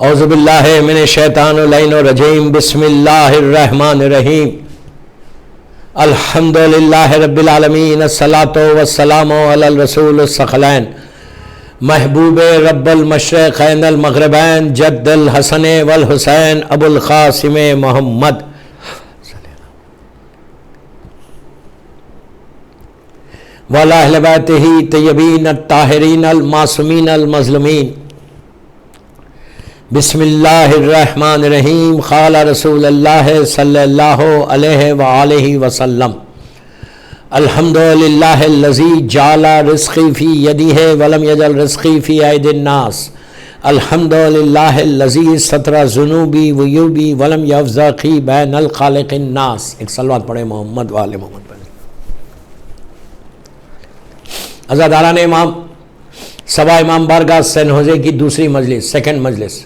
اعوذ باللہ من الشیطان اللعین الرجیم بسم اللہ الرحمن الرحیم الحمدللہ رب العالمین الصلاۃ والسلام علی الرسول الثقلین محبوب رب المشرقین المغربین جد الحسن والحسین ابو القاسم محمد وعلی اہل بیتہ طیبین الطاہرین المعصومین المظلومین بسم اللہ الرحمن الرحیم قال رسول اللہ صلی اللہ علیہ وآلہ وسلم الحمدللہ الذی جعل رزقی فی یدہ ولم یجعل رزقی فی ایدی الناس الحمدللہ الذی ستر ذنوبی وعیوبی ولم یفضحنی بین الخالق الناس۔ ایک صلوات پڑھے محمد وآل محمد پر۔ عزاداران امام سبا امام بارگاہ سین ہوزے کی دوسری مجلس، سیکنڈ مجلس،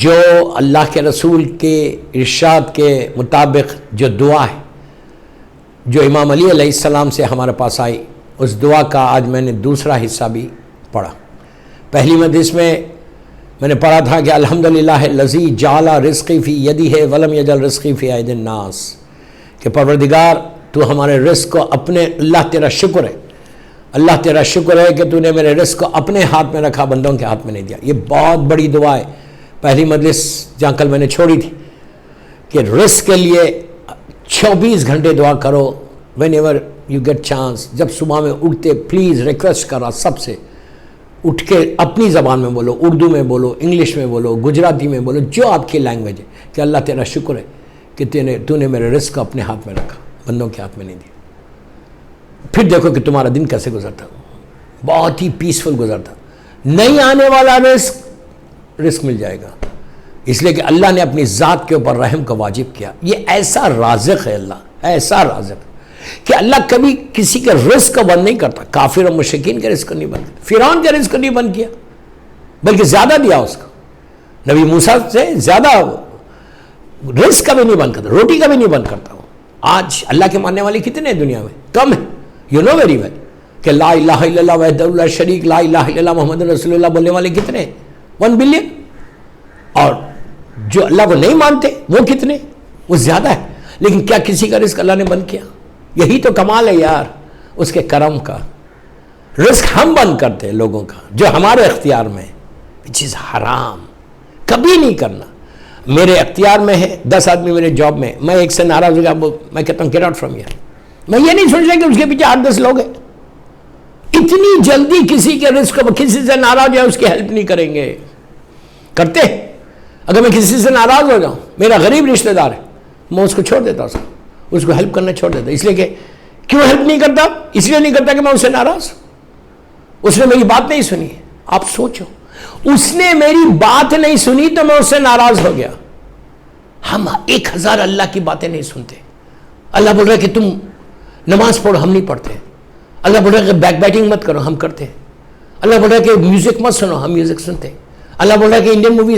جو اللہ کے رسول کے ارشاد کے مطابق جو دعا ہے جو امام علی علیہ السلام سے ہمارے پاس آئی، اس دعا کا آج میں نے دوسرا حصہ بھی پڑھا۔ پہلی مجلس میں نے پڑھا تھا کہ الحمدللہ الذی جعل رزقی فی یدہ ولم یجعل رزقی فی ایدی الناس، کہ پروردگار تو ہمارے رزق کو اپنے، اللہ تیرا شکر ہے، اللہ تیرا شکر ہے کہ تو نے میرے رزق کو اپنے ہاتھ میں رکھا، بندوں کے ہاتھ میں نہیں دیا۔ یہ بہت بڑی دعا ہے۔ پہلی مجلس جہاں کل میں نے چھوڑی تھی کہ رزق کے لیے 24 گھنٹے دعا کرو، whenever you get chance. جب صبح میں اٹھتے پلیز ریکویسٹ کرا سب سے، اٹھ کے اپنی زبان میں بولو، اردو میں بولو، انگلش میں بولو، گجراتی میں بولو، جو آپ کی لینگویج ہے، کہ اللہ تیرا شکر ہے کہ تو نے میرے رزق کو اپنے ہاتھ میں رکھا، بندوں کے ہاتھ میں نہیں دیا۔ پھر دیکھو کہ تمہارا دن کیسے گزرتا، بہت ہی پیسفل گزرتا۔ نہیں آنے والا رزق مل جائے گا، اس لیے کہ اللہ نے اپنی ذات کے اوپر رحم کو واجب کیا۔ یہ ایسا رازق ہے اللہ، ایسا رازق کہ اللہ کبھی کسی کے رزق کو بند نہیں کرتا۔ کافر اور مشرکین کے رزق کو نہیں بند کرتا، فرعون کے رزق کو نہیں بند کیا، بلکہ زیادہ دیا اس کو۔ نبی موسیٰ سے زیادہ رزق کا بھی نہیں بند کرتا، روٹی کا بھی نہیں بند کرتا۔ آج اللہ کے ماننے والے کتنے ہیں دنیا میں؟ کم ہیں۔ یو نو ویری ویل کہ لا الہ الا اللہ وحدہ لا شریک، لا الہ الا اللہ محمد رسول اللہ بولنے والے کتنے ہیں؟ 1 بلین۔ اور جو اللہ کو نہیں مانتے وہ کتنے؟ وہ زیادہ ہے۔ لیکن کیا کسی کا رزق اللہ نے بند کیا؟ یہی تو کمال ہے یار اس کے کرم کا۔ رزق ہم بند کرتے ہیں لوگوں کا جو ہمارے اختیار میں ہے، which is حرام۔ کبھی نہیں کرنا۔ میرے اختیار میں ہے 10 آدمی میرے جاب میں، میں ایک سے ناراض ہو گیا، میں کہتا ہوں get out from here۔ میں یہ نہیں سوچ رہا کہ اس کے پیچھے 8-10 لوگ ہیں۔ اتنی جلدی کسی کے رزق کو، کسی سے ناراض ہے اس کی ہیلپ نہیں کریں گے، کرتے؟ اگر میں کسی سے ناراض ہو جاؤں، میرا غریب رشتہ دار ہے، میں اس کو چھوڑ دیتا ہوں، اس کو ہیلپ کرنا چھوڑ دیتا۔ اس لیے کہ کیوں ہیلپ نہیں کرتا؟ اس لیے نہیں کرتا کہ میں اس سے ناراض ہوں، اس نے میری بات نہیں سنی۔ آپ سوچو، اس نے میری بات نہیں سنی تو میں اس سے ناراض ہو گیا۔ ہم 1000 اللہ کی باتیں نہیں سنتے۔ اللہ بول رہا ہے کہ تم نماز پڑھو، ہم نہیں پڑھتے۔ اللہ بول رہا ہے کہ بیک بیٹنگ مت کرو، ہم کرتے ہیں۔ اللہ بول رہا ہے کہ میوزک مت سنو، ہم میوزک سنتے ہیں۔ اللہ بول رہا ہے کہ انڈین مووی،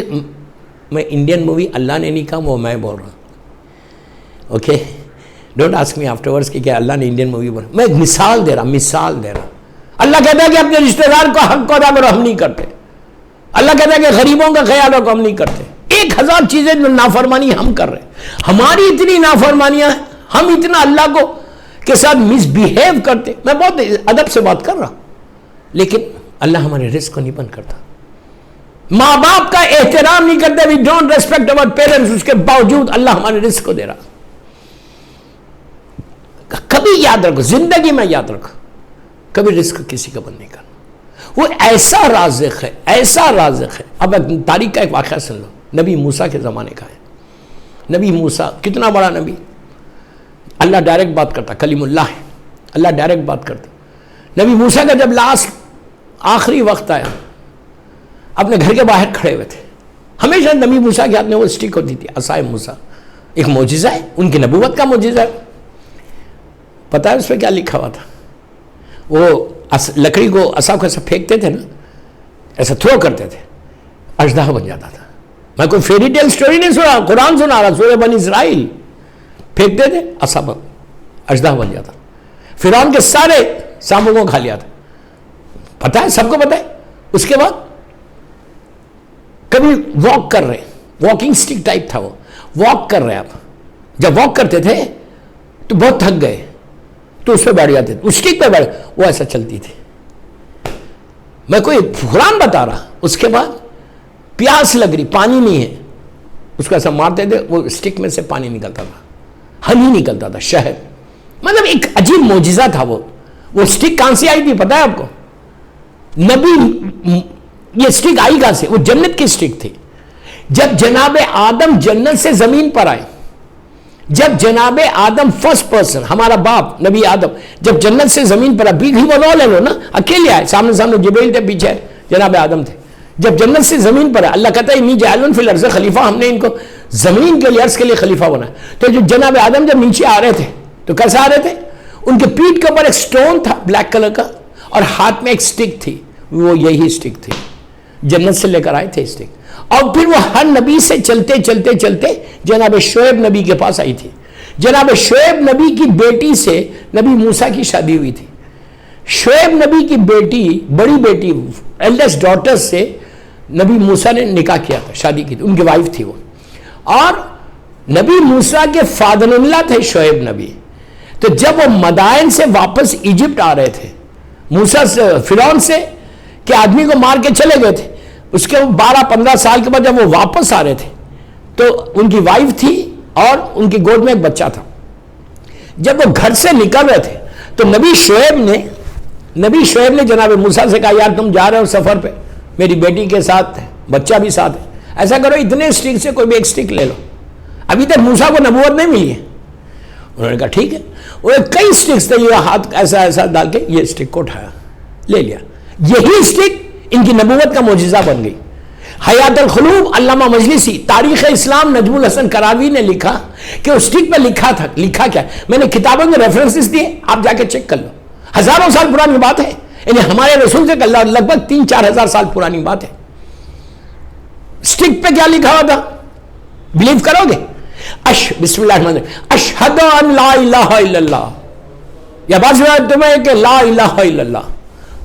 میں انڈین مووی اللہ نے نہیں کہا، وہ میں بول رہا ہوں۔ Okay, don't ask me after words کہ کیا اللہ نے انڈین مووی بولا۔ میں مثال دے رہا۔ اللہ کہتا ہے کہ اپنے رشتہ دار کو حق کو ادا کرو، ہم نہیں کرتے۔ اللہ کہتا ہے کہ غریبوں کا خیال رکھو، ہم نہیں کرتے۔ 1000 چیزیں جو نافرمانی ہم کر رہے ہیں، ہماری اتنی نافرمانیاں ہیں، ہم اتنا اللہ کو کے ساتھ مس بیہیو کرتے۔ میں بہت ادب سے بات کر رہا ہوں، لیکن اللہ ہمارے رزق کو نہیں بند کرتا۔ ماں باپ کا احترام نہیں کرتے، we don't respect our parents, اس کے باوجود اللہ ہمارے رزق کو دے رہا۔ کبھی یاد رکھو، زندگی میں یاد رکھو، کبھی رزق کسی کا بند نہیں کرنا۔ وہ ایسا رازق ہے، ایسا رازق ہے۔ اب تاریخ کا ایک واقعہ سن لو، نبی موسیٰ کے زمانے کا ہے۔ نبی موسیٰ کتنا بڑا نبی، اللہ ڈائریکٹ بات کرتا، کلیم اللہ ہے، اللہ ڈائریکٹ بات کرتا۔ نبی موسیٰ کا جب لاسٹ آخری وقت آیا، اپنے گھر کے باہر کھڑے ہوئے تھے۔ ہمیشہ نبی موسیٰ کے ہاتھ میں وہ اسٹک ہوتی تھی، عصائے موسیٰ، ایک معجزہ ہے، ان کی نبوت کا معجزہ ہے۔ پتہ ہے اس پہ کیا لکھا ہوا تھا؟ وہ لکڑی کو، عصا کو ایسا پھینکتے تھے نا، ایسا تھرو کرتے تھے، اژدہا بن جاتا تھا۔ میں کوئی فیری ٹیل سٹوری نہیں سنا، قرآن سنا رہا، سورہ بنی اسرائیل۔ پھینکتے تھے، عصا اژدہا بن جاتا۔ فرعون کے سارے سانپوں کو کھا لیا تھا، پتہ ہے، سب کو پتہ ہے۔ اس کے بعد کبھی واک کر رہے ہیں, واکنگ سٹک ٹائپ تھا وہ, واک کر رہے ہیں آپ, جب واک کرتے تھے تو بہت تھک گئے تو اس پہ بیٹھ جاتے تھے, اس سٹک پہ بیٹھ, وہ ایسا چلتی تھی. میں کوئی قرآن بتا رہا. اس کے بعد پیاس لگ رہی, پانی نہیں ہے, اس کو ایسا مارتے تھے, وہ سٹک میں سے پانی نکلتا تھا, ہنی نکلتا تھا, شہد. مطلب ایک عجیب معجزہ تھا. وہ سٹک کہاں سے آئی تھی پتا ہے آپ کو؟ نبی, یہ سٹک آئی کہاں سے؟ وہ جنت کی سٹک تھی. جب جناب آدم جنت سے زمین پر آئے, جب جناب آدم فرسٹ پرسن, ہمارا باپ نبی آدم جب جنت سے زمین پر آئے, ہی واز آل الون, اکیلے آئے, سامنے جبریل تھے, پیچھے جناب آدم تھے. جب جنت سے زمین پر ہے, اللہ کہتا ہے انی جاعل فی الارض خلیفہ, ہم نے ان کو زمین کے لیے, عرض کے لیے خلیفہ بنایا. تو جو جناب آدم جب نیچے آ رہے تھے تو کیسے آ رہے تھے؟ ان کے پیٹھ کے اوپر ایک سٹون تھا بلیک کلر کا, اور ہاتھ میں ایک سٹک تھی, وہ یہی سٹک تھی, جنت سے لے کر آئے تھے سٹک. اور پھر وہ ہر نبی سے چلتے چلتے چلتے جناب شعیب نبی کے پاس آئی تھی. جناب شعیب نبی کی بیٹی سے نبی موسیٰ کی شادی ہوئی تھی. شعیب نبی کی بیٹی, بڑی بیٹی, ایلڈسٹ ڈاٹر سے نبی موسیٰ نے نکاح کیا تھا, شادی کی تھی, ان کی وائف تھی وہ. اور نبی موسیٰ کے فادر اللہ تھے شعیب نبی. تو جب وہ مدائن سے واپس ایجپٹ آ رہے تھے, موسیٰ سے, فرعون سے کہ آدمی کو مار کے چلے گئے تھے, اس کے 12-15 سال کے بعد جب وہ واپس آ رہے تھے تو ان کی وائف تھی اور ان کی گود میں ایک بچہ تھا. جب وہ گھر سے نکل رہے تھے تو نبی شعیب نے جناب موسیٰ سے کہا, یار تم جا رہے ہو سفر پہ, میری بیٹی کے ساتھ ہے, بچہ بھی ساتھ ہے, ایسا کرو اتنے سٹک سے کوئی بھی ایک سٹک لے لو. ابھی تک موسیٰ کو نبوت نہیں ملی ہے. انہوں نے کہا ٹھیک ہے. وہ کئی سٹکس تھے, یہ ہاتھ ایسا ایسا ڈال کے یہ سٹک کو اٹھایا, لے لیا. یہی سٹک ان کی نبوت کا معجزہ بن گئی. حیات القلوب علامہ مجلسی, تاریخ اسلام نجم الحسن کراوی نے لکھا کہ اس سٹک پہ لکھا کیا, میں نے کتابوں میں ریفرنسز دیے, آپ جا کے چیک کر لو. ہزاروں سال پرانی بات ہے, یعنی ہمارے رسول سے لگ بھگ 3-4 ہزار سال پرانی بات ہے. سٹک پہ کیا لکھا ہوا تھا بلیو کرو گے؟ بسم اللہ الرحمن الرحیم, اشہد ان لا الہ الا اللہ, یا بات تمہیں کہ لا الہ الا اللہ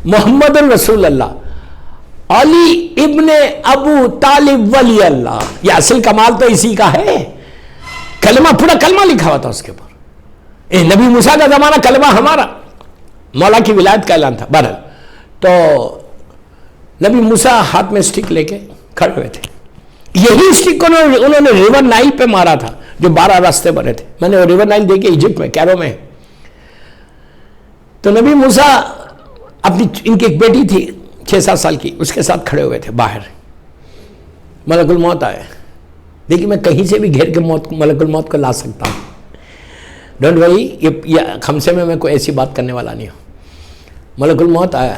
محمد رسول اللہ علی ابن ابو طالب ولی اللہ. یہ اصل کمال تو اسی کا ہے. کلمہ, پورا کلمہ لکھا ہوا تھا اس کے اوپر. نبی موسیٰ کا زمانہ, کلمہ ہمارا, مولا کی ولایت کا اعلان تھا. بہرحال تو نبی موسیٰ ہاتھ میں سٹک لے کے کھڑے ہوئے تھے. یہی سٹک کو انہوں نے ریور نائل پہ مارا تھا, جو 12 راستے بنے تھے. میں نے ریور نائل دیکھے ایجپٹ میں, کیرو میں. تو نبی موسیٰ اپنی, ان کی ایک بیٹی تھی 6-7 سال کی, اس کے ساتھ کھڑے ہوئے تھے باہر. ملک الموت آئے. دیکھیے میں کہیں سے بھی گھیر کے ملک الموت کو لا سکتا ہوں, ڈونٹ وری, یہ خمسے میں کوئی ایسی بات کرنے والا نہیں ہوں. ملک الموت آیا,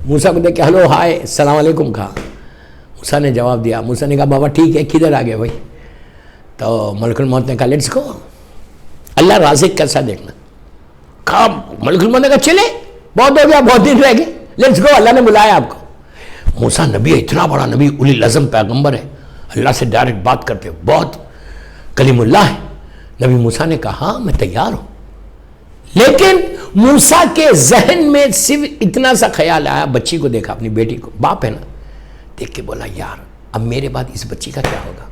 موسیٰ کو دیکھ کے ہلو ہائے السلام علیکم کہا. موسیٰ نے جواب دیا. موسیٰ نے کہا بابا ٹھیک ہے, کدھر آ گئے بھائی؟ تو ملک الموت نے کہا لیٹس گو, اللہ رازق کیسا دیکھنا. کہا ملک الموت نے کہا چلے, بہت ہو گیا, بہت دن رہ گئے, لیٹس گو, اللہ نے بلایا آپ کو. موسیٰ نبی, اتنا بڑا نبی, اولی العزم پیغمبر ہے, اللہ سے ڈائریکٹ بات کرتے, بہت کلیم اللہ ہے. نبی موسیٰ نے کہا ہاں میں تیار ہوں. لیکن موسیٰ کے ذہن میں صرف اتنا سا خیال آیا, بچی کو دیکھا, اپنی بیٹی کو, باپ ہے نا, دیکھ کے بولا یار اب میرے بعد اس بچی کا کیا ہوگا,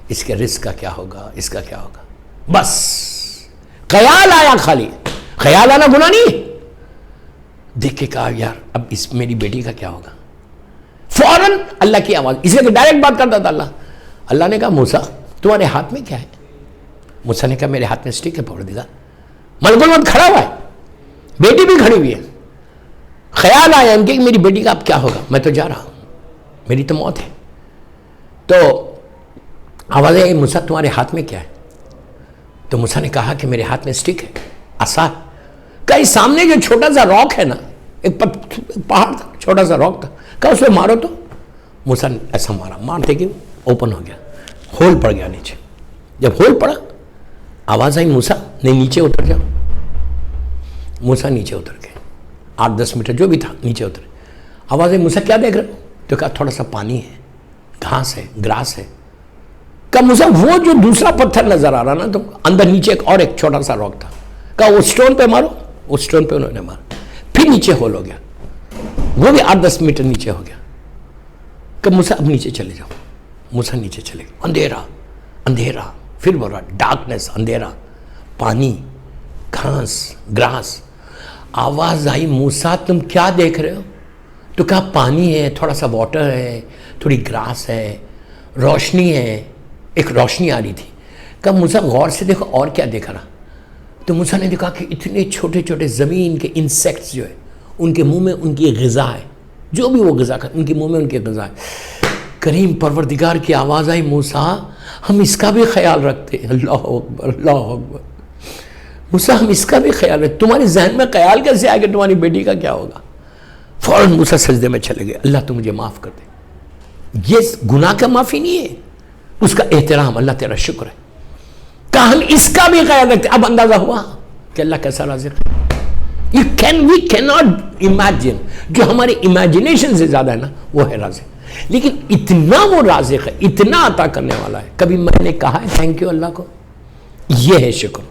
اس کے رزق کا کیا ہوگا, اس کا کیا ہوگا. بس خیال آیا, خالی خیال آنا گناہ نہیں. دیکھ کے کہا یار اب اس میری بیٹی کا کیا ہوگا. فوراً اللہ کی آواز, اس لیے کہ ڈائریکٹ بات کرتا تھا اللہ. اللہ نے کہا موسیٰ تمہارے ہاتھ میں کیا ہے؟ موسیٰ نے کہا میرے ہاتھ میں سٹک ہے, پکڑ دیگا. ملک الموت کھڑا ہوا ہے, بیٹی بھی کھڑی ہوئی ہے. خیال آیا ان کے کہ میری بیٹی کا اب کیا ہوگا, میں تو جا رہا ہوں, میری تو موت ہے. تو آواز ہے موسیٰ تمہارے ہاتھ میں کیا ہے؟ تو موسیٰ نے کہا کہ میرے ہاتھ میں سٹک ہے, عصا. کہیں سامنے جو چھوٹا سا راک ہے نا, ایک پہاڑ تھا, چھوٹا سا راک تھا, کہا اس پہ مارو. تو موسیٰ نے ایسا مارا, مارتے کہ اوپن ہو گیا, ہول پڑ گیا نیچے. جب ہول پڑا آواز آئی موسیٰ نہیں نیچے اتر جاؤ. موسیٰ نیچے اتر گئے, 8-10 میٹر جو بھی تھا نیچے اترے. آواز آئی موسیٰ کیا دیکھ رہے ہو؟ تو کہا تھوڑا سا پانی ہے, گھاس ہے, گراس ہے. کہا موسیٰ وہ جو دوسرا پتھر نظر آ رہا نا, تو اندر نیچے ایک چھوٹا سا راک تھا. کہا وہ سٹون پہ مارو. اس سٹون پہ انہوں نے مارا, پھر نیچے ہول ہو گیا, وہ بھی 8-10 میٹر نیچے ہو گیا. کہ موسیٰ اب نیچے چلے جاؤ. موسیٰ نیچے چلے گئے, اندھیرا اندھیرا, پھر بول رہا ڈارکنیس, اندھیرا, پانی, گھاس, گراس. آواز آئی موسیٰ تم کیا دیکھ رہے ہو؟ تو کہا پانی ہے, تھوڑا سا واٹر ہے, تھوڑی گراس ہے, روشنی ہے. ایک روشنی آ رہی تھی. کہا موسیٰ غور سے دیکھو اور کیا دیکھ رہا؟ تو موسیٰ نے دیکھا کہ اتنے چھوٹے چھوٹے زمین کے انسیکٹس جو ہے ان کے منہ میں ان کی غذا ہے, جو بھی وہ غذا کھاتے ان کے منہ میں ان کی غذا ہے. کریم پروردگار کی آواز آئی موسیٰ ہم اس کا بھی خیال رکھتے ہیں. اللہ اکبر اللہ اکبر. موسیٰ ہم اس کا بھی خیال رکھتے, تمہارے ذہن میں خیال کیسے آئے کہ تمہاری بیٹی کا کیا ہوگا؟ فوراً موسیٰ سجدے میں چلے گئے, اللہ تو مجھے معاف کر دے. یہ گناہ کا معافی نہیں ہے, اس کا احترام. اللہ تیرا شکر ہے. کہا ہم اس کا بھی خیال رکھتے. اب اندازہ ہوا کہ اللہ کیسا رازق ہے. we cannot imagine. جو ہماری امیجنیشن سے زیادہ ہے نا وہ ہے رازق. لیکن اتنا وہ رازق ہے, اتنا عطا کرنے والا ہے. کبھی میں نے کہا ہے تھینک یو اللہ کو؟ یہ ہے شکر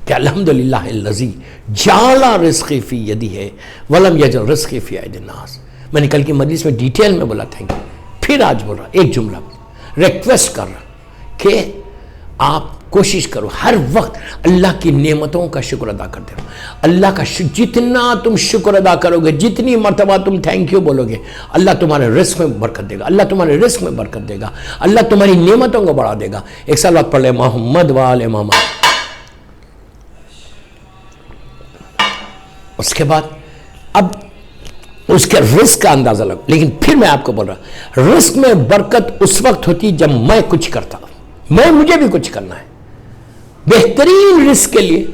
کہ الحمدللہ الذی جعل رزقی فی یدی ہے ولم یجعل رزقی فی ایدی الناس. میں نے کل کی مجلس میں ڈیٹیل میں بولا تھینک یو, پھر آج بول رہا ایک جملہ ریکویسٹ کر رہا کہ آپ کوشش کرو ہر وقت اللہ کی نعمتوں کا شکر ادا کرتے رہو. اللہ کا جتنا تم شکر ادا کرو گے, جتنی مرتبہ تم تھینک یو بولو گے, اللہ تمہارے رزق میں برکت دے گا, اللہ تمہارے رزق میں برکت دے گا, اللہ تمہاری نعمتوں کو بڑھا دے گا. ایک سال وقت پڑھ لے محمد وآل محمد. اس کے بعد اب اس کے رزق کا اندازہ لگو. لیکن پھر میں آپ کو بول رہا رزق میں برکت اس وقت ہوتی جب میں کچھ کرتا, مجھے بھی کچھ کرنا ہے. بہترین رزق کے لیے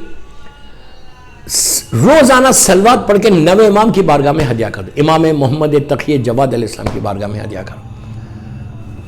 روزانہ صلوات پڑھ کے 9 امام کی بارگاہ میں ہدیہ کر دو. امام محمد تقی جواد علیہ السلام کی بارگاہ میں ہدیہ کرو.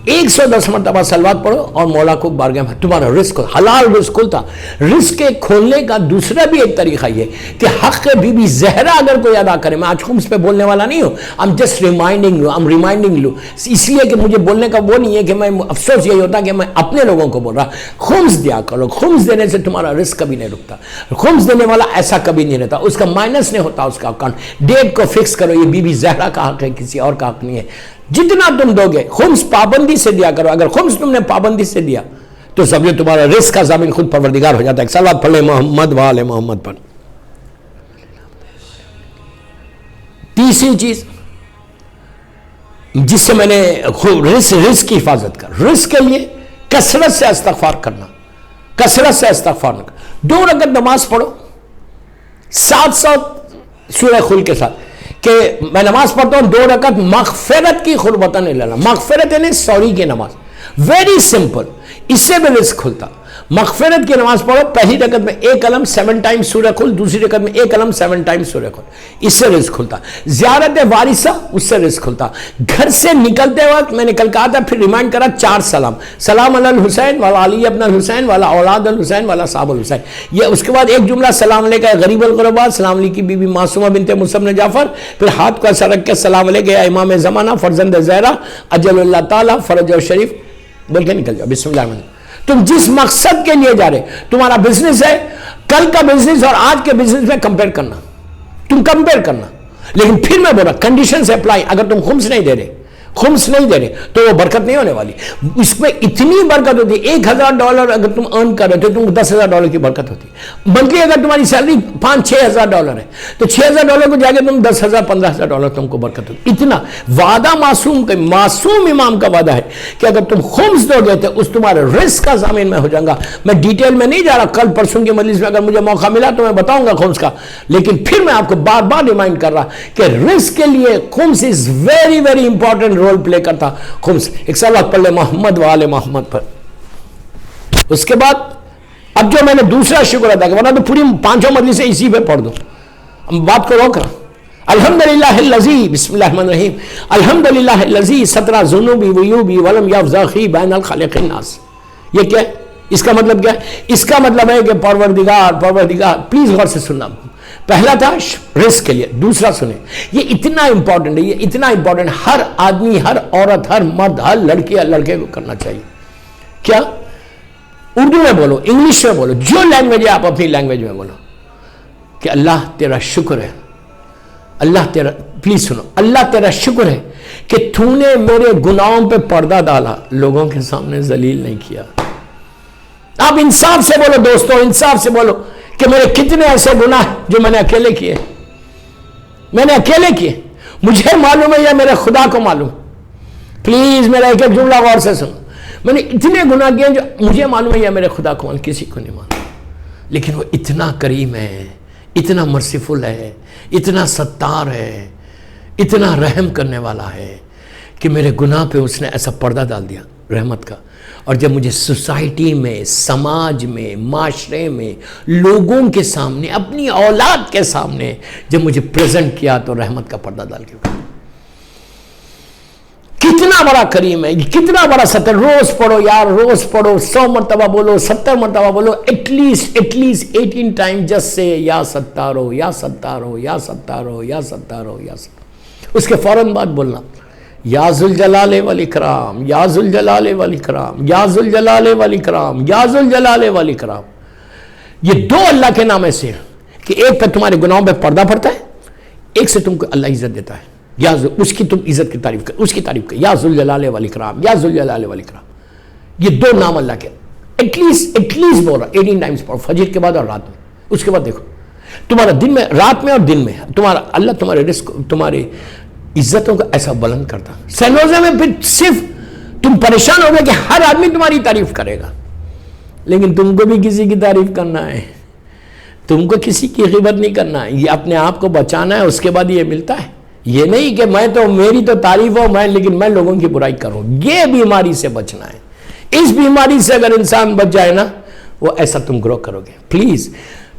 110 مرتبہ صلوات پڑھو اور مولا کو بارگاہ میں, تمہارا رزق حلال رزق کھلتا. رزق کے کھولنے کا دوسرا بھی ایک طریقہ یہ کہ حق بی بی زہرا اگر کوئی ادا کرے. میں آج خمس پہ بولنے والا نہیں ہوں, I'm just reminding you. اس لیے کہ مجھے بولنے کا وہ نہیں ہے کہ میں افسوس یہی ہوتا کہ میں اپنے لوگوں کو بول رہا خمس دیا کرو. خمس دینے سے تمہارا رزق کبھی نہیں رکتا. خمس دینے والا ایسا کبھی نہیں رہتا, اس کا مائنس نہیں ہوتا اس کا اکاؤنٹ. ڈیٹ کو فکس کرو, یہ بی بی زہرا کا حق ہے, کسی اور کا حق نہیں ہے. جتنا تم دو گے خمس پابندی سے دیا کرو. اگر خمس تم نے پابندی سے دیا تو سمجھو تمہارا رزق کا ضامن خود پروردگار ہو جاتا ہے. صلوات پڑھ لے محمد وآل محمد پر. تیسری چیز جس سے میں نے رزق کی حفاظت کر, رزق کے لیے کثرت سے استغفار کرنا, کثرت سے استغفار کرنا. 2 رکعت نماز پڑھو ساتھ سورہ خل کے ساتھ, کہ میں نماز پڑھتا ہوں 2 رکعت مغفرت کی قربتاً اللہ. مغفرت یعنی سوری کی نماز, ویری سمپل. اس سے بھی رزق کھلتا. مغفرت کی نماز پڑھو, پہلی رکعت میں 1 قلم 7 ٹائم سورہ کھل, دوسری رکعت میں 1 قلم 7 ٹائم سورہ کھل. اس سے رزق کھلتا. زیارت وارثہ, اس سے رزق کھلتا. گھر سے نکلتے وقت میں نے کل کہا تھا, پھر ریمائنڈ کرا, 4 سلام. سلام علی الحسین والا علی ابن الحسین والا اولاد الحسین والا صاحب الحسین. یہ اس کے بعد ایک جملہ سلام علیکہ غریب الغرباء, سلام علیہ کی بی بی معصومہ بنت مصعب بن جعفر. پھر ہاتھ کو ایسا رکھ کے سلام علیکہ یا امام زمانہ فرزند زہرا اجل اللہ تعالیٰ فرج و شریف بول کے نکل جاؤ. بسم اللہ الرحمن الرحیم. تم جس مقصد کے لیے جا رہے, تمہارا بزنس ہے, کل کا بزنس اور آج کے بزنس میں کمپیئر کرنا, تم کمپیئر کرنا. لیکن پھر میں بول رہا کنڈیشن سے اپلائی. اگر تم خمس نہیں دے رہے تو وہ برکت نہیں ہونے والی. اس میں اتنی برکت ہوتی ہے, $1000 اگر تم ارن کر رہے ہو تو تم $10,000 کی برکت ہوتی ہے. منتھلی اگر تمہاری سیلری $5,000-6,000 ہے تو $6,000 کو جا کے تم $10,000-15,000 تم کو برکت ہوتی. اتنا وعدہ معصوم امام کا وعدہ ہے کہ اگر تم خمس دو گے تو اس تمہارے رزق کا ضامن میں ہو جاؤں گا. میں ڈیٹیل میں نہیں جا رہا, کل پرسوں کی مجلس میں اگر مجھے موقع ملا تو میں بتاؤں گا خمس کا. لیکن پھر میں آپ کو بار بار ریمائنڈ کر رہا کہ رزق کے لیے خمس is very very important role play کرتا. خمس. ایک صلوات پڑھ لے محمد وآل محمد پر. اس کے بعد اب جو میں نے دوسرا شکر ادا کیا, ورنہ تو پوری 5 مجلسیں اسی پہ پڑھ دو, بات کو روک رہا. الحمدللہ الذی, بسم اللہ الرحمن الرحیم, الحمدللہ الذی ستر ذنوبی وعیوبی ولم یفضحنی بین الخلق الناس. یہ کیا ہے؟ اس کا مطلب کیا ہے؟ اس کا مطلب ہے کہ پروردگار پلیز غور سے سننا. پہلا تھا رزق کے لیے, دوسرا سنیں, یہ اتنا امپورٹنٹ ہے, یہ اتنا امپورٹنٹ ہر آدمی, ہر عورت, ہر مرد, ہر لڑکی یا لڑکے کو کرنا چاہیے. کیا؟ اردو میں بولو, انگلش میں بولو, جو لینگویج ہے آپ اپنی لینگویج میں بولو کہ اللہ تیرا شکر ہے, اللہ تیرا, پلیز سنو, اللہ تیرا شکر ہے کہ تو نے میرے گناہوں پہ پردہ ڈالا, لوگوں کے سامنے ذلیل نہیں کیا. آپ انصاف سے بولو دوستو, انصاف سے بولو کہ میرے کتنے ایسے گناہ جو میں نے اکیلے کیے, میں نے اکیلے کیے, مجھے معلوم ہے یا میرے خدا کو معلوم. پلیز میرا ایک ایک جملہ غور سے سنو. میں نے اتنے گناہ کیے جو مجھے معلوم ہے یا میرے خدا کو معلوم, کسی کو نہیں معلوم. لیکن وہ اتنا کریم ہے, اتنا مرسیفل ہے, اتنا ستار ہے, اتنا رحم کرنے والا ہے کہ میرے گناہ پہ اس نے ایسا پردہ ڈال دیا رحمت کا. اور جب مجھے سوسائٹی میں, سماج میں, معاشرے میں, لوگوں کے سامنے, اپنی اولاد کے سامنے جب مجھے پریزنٹ کیا تو رحمت کا پردہ ڈال کے اٹھا. کتنا بڑا کریم ہے, کتنا بڑا ستر. روز پڑھو یار, روز پڑھو, 100 مرتبہ بولو, 70 مرتبہ بولو, at least 18 time just say یا ستارو, یا ستارو, یا ستارو, یا ستارو, یا ستارو. اس کے فوراً بعد بولنا یا ذوالجلال والاکرام, یا ذوالجلال والاکرام, یا ذوالجلال والاکرام, یا ذوالجلال والاکرام. یہ 2 اللہ کے نام ایسے ہیں کہ ایک پہ تمہارے گناہوں پہ پردہ پڑتا ہے, ایک سے تم کو اللہ عزت دیتا ہے. یا اس کی تم عزت کی تعریف کر, اس کی تعریف کر, یا ذوالجلال والاکرام, یا ذوالجلال والاکرام. یہ 2 نام اللہ کے. ایٹ لیسٹ بول رہا 18 ٹائمز پڑھو, فجر کے بعد اور رات میں. اس کے بعد دیکھو تمہارا دن میں, رات میں اور دن میں, تمہارا اللہ تمہارے رزق, تمہارے عزتوں کو ایسا بلند کرتا. سین ہوزے میں پھر صرف تم پریشان ہو گئے کہ ہر آدمی تمہاری تعریف کرے گا, لیکن تم کو بھی کسی کی تعریف کرنا ہے, تم کو کسی کی غیبت نہیں کرنا ہے. یہ اپنے آپ کو بچانا ہے, اس کے بعد یہ ملتا ہے. یہ نہیں کہ میں تو, میری تو تعریف ہو میں, لیکن میں لوگوں کی برائی کروں. یہ بیماری سے بچنا ہے. اس بیماری سے اگر انسان بچ جائے نا, وہ ایسا تم گرو کرو گے. پلیز.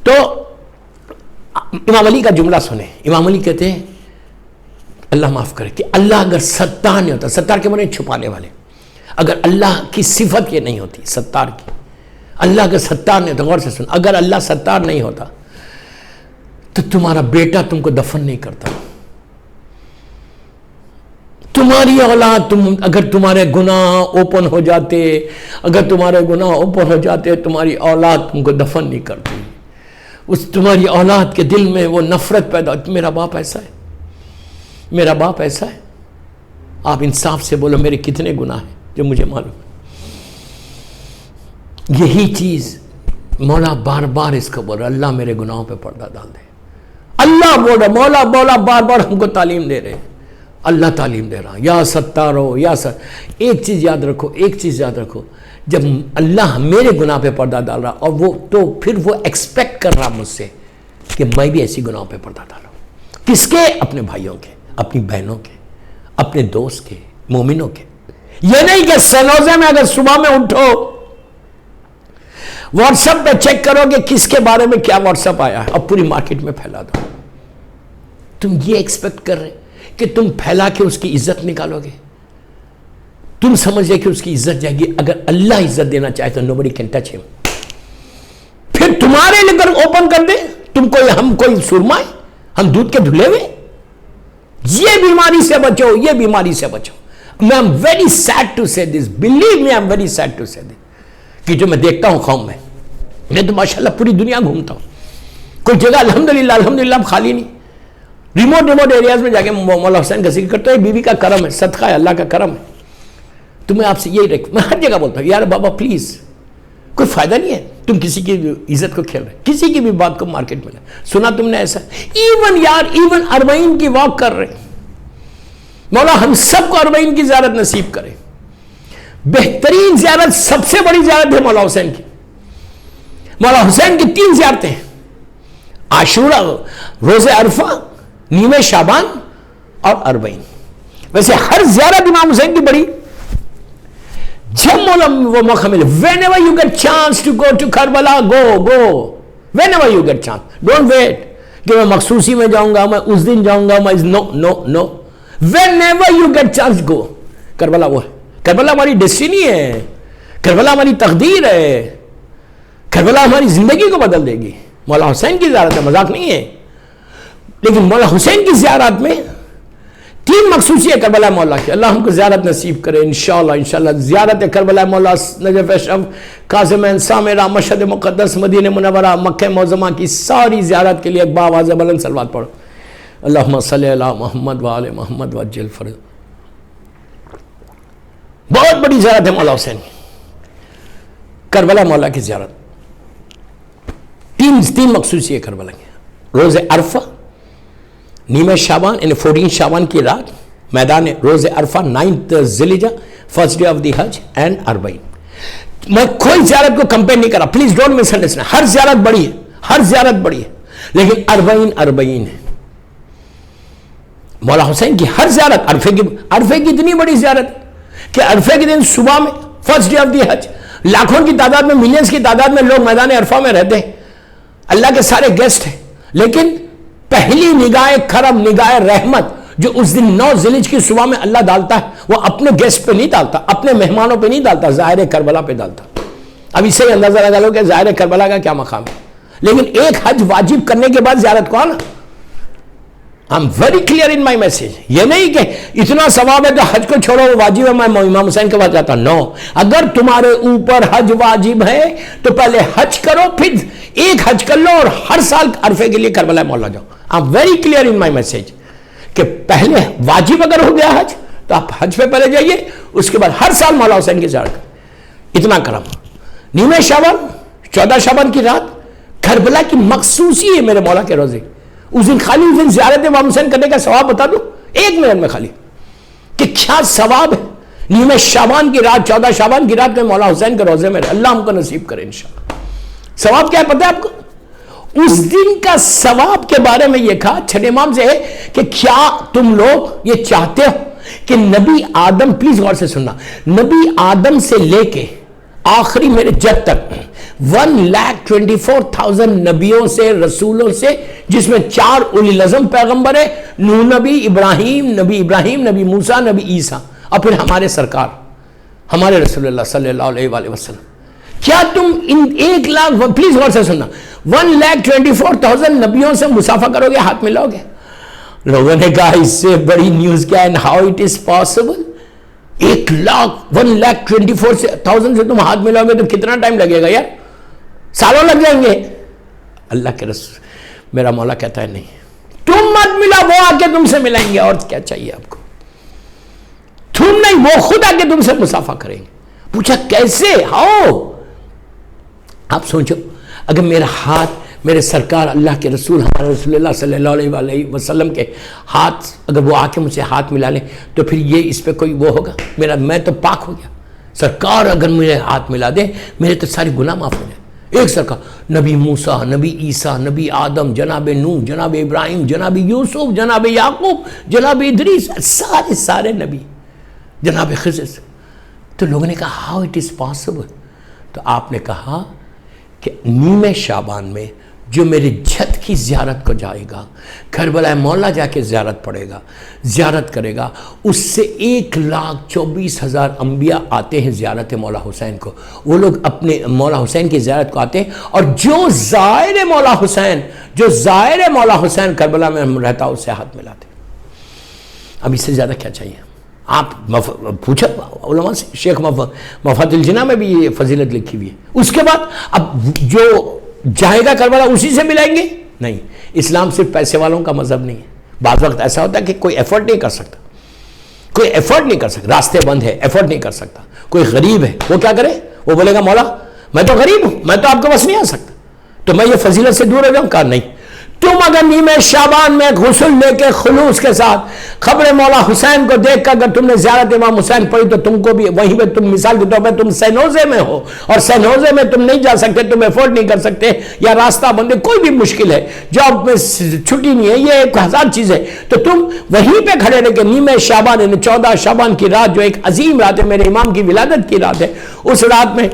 تو امام علی کا جملہ سنیں. امام علی کہتے ہیں اللہ معاف کرے کہ اللہ اگر ستار نہیں ہوتا, ستار کے معنی چھپانے والے, اگر اللہ کی صفت یہ نہیں ہوتی ستار کی, اللہ اگر ستار نہیں ہوتا, غور سے سن, اگر اللہ ستار نہیں ہوتا تو تمہارا بیٹا تم کو دفن نہیں کرتا, تمہاری اولاد, اگر تمہارے گناہ اوپن ہو جاتے, اگر تمہارے گناہ اوپن ہو جاتے, تمہاری اولاد تم کو دفن نہیں کرتی. اس تمہاری اولاد کے دل میں وہ نفرت پیدا ہوتی, میرا باپ ایسا ہے, میرا باپ ایسا ہے. آپ انصاف سے بولو میرے کتنے گناہ ہیں جو مجھے معلوم ہے. یہی چیز مولا بار بار اس کو بول رہا, اللہ میرے گناہوں پہ پردہ ڈال دے. اللہ بول رہا, مولا بار بار ہم کو تعلیم دے رہے, اللہ تعلیم دے رہا, یا ستارو, یا ایک چیز یاد رکھو, ایک چیز یاد رکھو, جب اللہ میرے گناہ پہ پردہ ڈال رہا, اور وہ تو پھر وہ ایکسپیکٹ کر رہا مجھ سے کہ میں بھی ایسی گناہوں پہ پردہ ڈالوں. کس کے؟ اپنے بھائیوں کے, اپنی بہنوں کے, اپنے دوست کے, مومنوں کے. یہ نہیں کہ سنوزے میں اگر صبح میں اٹھو واٹس ایپ پہ چیک کرو کہ کس کے بارے میں کیا واٹس ایپ آیا ہے اور پوری مارکیٹ میں پھیلا دو. تم یہ ایکسپیکٹ کر رہے کہ تم پھیلا کے اس کی عزت نکالو گے. تم سمجھ گئے کہ اس کی عزت جائے گی. اگر اللہ عزت دینا چاہے تو nobody can touch him. پھر تمہارے لیے اوپن کر دے, تم کو ہم کوئی سرما ہے, ہم دودھ کے دھلے ہوئے. یہ بیماری سے بچو, یہ بیماری سے بچو. میں I'm very sad to say this, believe me I'm very sad to say this, کہ جو میں دیکھتا ہوں قوم میں تو ماشاءاللہ پوری دنیا گھومتا ہوں, کوئی جگہ الحمدللہ خالی نہیں. ریموٹ ایریاز میں جا کے مولا حسین کا ذکر کرتا ہے, بیوی کا کرم ہے, صدقہ ہے, اللہ کا کرم ہے. تو میں آپ سے یہی میں ہر جگہ بولتا ہوں, یار بابا پلیز, کوئی فائدہ نہیں ہے تم کسی کی عزت کو کھیل رہے, کسی کی بھی بات کو مارکیٹ میں سنا تم نے ایسا. ایون اربعین کی واک کر رہے, مولا ہم سب کو اربعین کی زیارت نصیب کرے. بہترین زیارت, سب سے بڑی زیارت ہے مولا حسین کی. مولا حسین کی 3 زیارتیں ہیں, عاشورہ, روز عرفہ, نیمہ شعبان اور اربعین. ویسے ہر زیارت امام حسین کی بڑی. جب مولا وہ موقع ملے, whenever you get chance to go to Karbala, go. Whenever you get chance, don't wait کہ میں مخصوصی میں جاؤں گا, میں اس دن جاؤں گا, میں no. Whenever you get chance, go. Karbala وہ ہے, کربلا ہماری ڈیسٹینی ہے, کربلا ہماری تقدیر ہے, کربلا ہماری زندگی کو بدل دے گی. مولا حسین کی زیارت ہے, مذاق نہیں ہے. لیکن مولا حسین کی زیارت میں 3 مخصوصی ہے کربلا مولا کی. اللہ ہم کو زیارت نصیب کرے انشاءاللہ. زیارت کربلا مولا, نجف اشرف, قاسمین, سامرہ, مشہد مقدس, مدینہ منورہ, مکہ معظمہ کی ساری زیارت کے لیے ایک باواز بلند صلوات پڑھو. اللہم صلی علی محمد و آل محمد وعجل فرج. بہت بڑی زیارت ہے مولا حسین کی، کربلا مولا کی زیارت. تین مخصوصی ہے کربلا کی. روز عرفہ، نیمہ شعبان یعنی 14 شعبان کی رات، میدان روز عرفہ 9 ذوالحجہ فرسٹ ڈے آف دی حج اینڈ 40. میں کوئی زیارت کو کمپیئر نہیں کر رہا، پلیز ڈونٹ مس انڈرسٹینڈ. ہر زیارت بڑی ہے، ہر زیارت بڑی ہے، لیکن 40 ہے. مولا حسین کی ہر زیارت عرفے کی اتنی بڑی زیارت کہ عرفے کے دن صبح میں فرسٹ ڈے آف دی حج لاکھوں کی تعداد میں، ملینز کی تعداد میں لوگ میدان عرفہ میں رہتے ہیں، اللہ کے سارے گیسٹ ہیں. لیکن پہلی نگاہ کرم، نگاہ رحمت جو اس دن 9 ذوالحجہ کی صبح میں اللہ ڈالتا ہے، وہ اپنے گیسٹ پہ نہیں ڈالتا، اپنے مہمانوں پہ نہیں ڈالتا، ظاہر کربلا پہ ڈالتا. اب اس سے اندازہ لگا لو کہ ظاہر کربلا کا کیا مقام ہے. لیکن ایک حج واجب کرنے کے بعد زیارت کو آنا. I'm very clear in my message. یہ نہیں کہ اتنا ثواب ہے تو حج کو چھوڑو، وہ واجب ہے، میں امام حسین کے پاس جاتا. نو، اگر تمہارے اوپر حج واجب ہے تو پہلے حج کرو، پھر ایک حج کر لو اور ہر سال عرفے کے لیے کربلا مولا جاؤ. I'm very clear in my message کہ پہلے واجب اگر ہو گیا حج تو آپ حج پہ پہلے جائیے، اس کے بعد ہر سال مولا حسین کی زیارت. اتنا کرم. نیمہ شعبان 14 شعبان کی رات کربلا کی مخصوصی ہے میرے مولا کے روزے. اس دن خالی اس دن زیارت امام حسین کرنے کا ثواب بتا دوں 1 منٹ میں، خالی کہ کیا ثواب ہے. نیمہ شعبان کی رات، 14 شعبان کی رات میں مولا حسین کے روزے میں رہے. اللہ ہم کو نصیب کرے انشاءاللہ. ثواب کیا ہے پتہ ہے آپ کو؟ اس دن کا ثواب کے بارے میں یہ کہا چھٹے امام سے ہے کہ کیا تم لوگ یہ چاہتے ہو کہ نبی آدم، پلیز غور سے سننا، نبی آدم سے لے کے آخری میرے جد تک 1,24,000 نبیوں سے، رسولوں سے، جس میں 4 اولی العزم پیغمبر ہیں، نوح نبی، ابراہیم، نبی موسیٰ، نبی عیسیٰ، اور پھر ہمارے سرکار ہمارے رسول اللہ صلی اللہ علیہ وآلہ وسلم. کیا تم ان 1 لاکھ، پلیز غور سے سننا، 1,24,000 نبیوں سے مسافہ کرو گے، ہاتھ ملاؤ گے؟ لوگوں نے کہا اس سے بڑی نیوز کیا ہے، ہاؤ اٹ از پاسبل. 1,24,000 سے تم ہاتھ ملاؤ گے تو کتنا ٹائم لگے گا یار؟ سالوں لگ جائیں گے. اللہ کے رسول میرا مولا کہتا ہے نہیں، تم مت ملا، وہ آ کے تم سے ملائیں گے. اور کیا چاہیے آپ کو؟ تم نہیں، وہ خود آ کے تم سے مسافہ کریں گے. پوچھا کیسے، ہاؤ؟ آپ سوچو، اگر میرا ہاتھ، میرے سرکار اللہ کے رسول ہمارے رسول اللہ صلی اللہ علیہ وسلم کے ہاتھ، اگر وہ آ کے مجھ سے ہاتھ ملا لیں تو پھر یہ اس پہ کوئی وہ ہوگا؟ میں تو پاک ہو گیا. سرکار اگر مجھے ہاتھ ملا دے میرے تو سارے گناہ معاف ہو جائیں. ایک سرکار، نبی موسیٰ، نبی عیسیٰ، نبی آدم، جناب نوح، جناب ابراہیم، جناب یوسف، جناب یعقوب، جناب ادریس، سارے نبی، جناب خضر. تو لوگوں نے کہا ہاؤ اٹ از پاسبل؟ تو آپ نے کہا کہ نیمہ شعبان میں جو میرے جد کی زیارت کو جائے گا، کربلا مولا جا کے زیارت پڑے گا، زیارت کرے گا، اس سے 1,24,000 انبیاء آتے ہیں زیارت مولا حسین کو. وہ لوگ اپنے مولا حسین کی زیارت کو آتے ہیں، اور جو زائر مولا حسین کربلا میں رہتا اس سے ہاتھ ملاتے. اب اس سے زیادہ کیا چاہیے؟ آپ پوچھا علماء سے، شیخ مفاد الجنہ میں بھی یہ فضیلت لکھی ہوئی ہے. اس کے بعد اب جو جائے گا کربلا اسی سے ملائیں گے؟ نہیں. اسلام صرف پیسے والوں کا مذہب نہیں ہے. بعض وقت ایسا ہوتا ہے کہ کوئی ایفرٹ نہیں کر سکتا، راستے بند ہے، ایفرٹ نہیں کر سکتا. کوئی غریب ہے، وہ کیا کرے؟ وہ بولے گا مولا میں تو غریب ہوں، میں تو آپ کے پاس نہیں آ سکتا، تو میں یہ فضیلت سے دور ہو جاؤں. کہا نہیں، تم اگر نیمہ شعبان میں غسل لے کے خلوص کے ساتھ خبر مولا حسین کو دیکھ کر اگر تم نے زیارت امام حسین پڑھی تو تم کو بھی وہیں پہ، تم مثال کے طور پہ تم سینوزے میں ہو اور سینوزے میں تم نہیں جا سکتے، تم افورڈ نہیں کر سکتے، یا راستہ بند ہے، کوئی بھی مشکل ہے، جاب میں چھٹی نہیں ہے، یہ 1000 چیزیں، تو تم وہیں پہ کھڑے رہ کے نیمہ شعبان یعنی 14 شعبان کی رات جو ایک عظیم رات ہے، میرے امام کی ولادت کی رات ہے، اس رات میں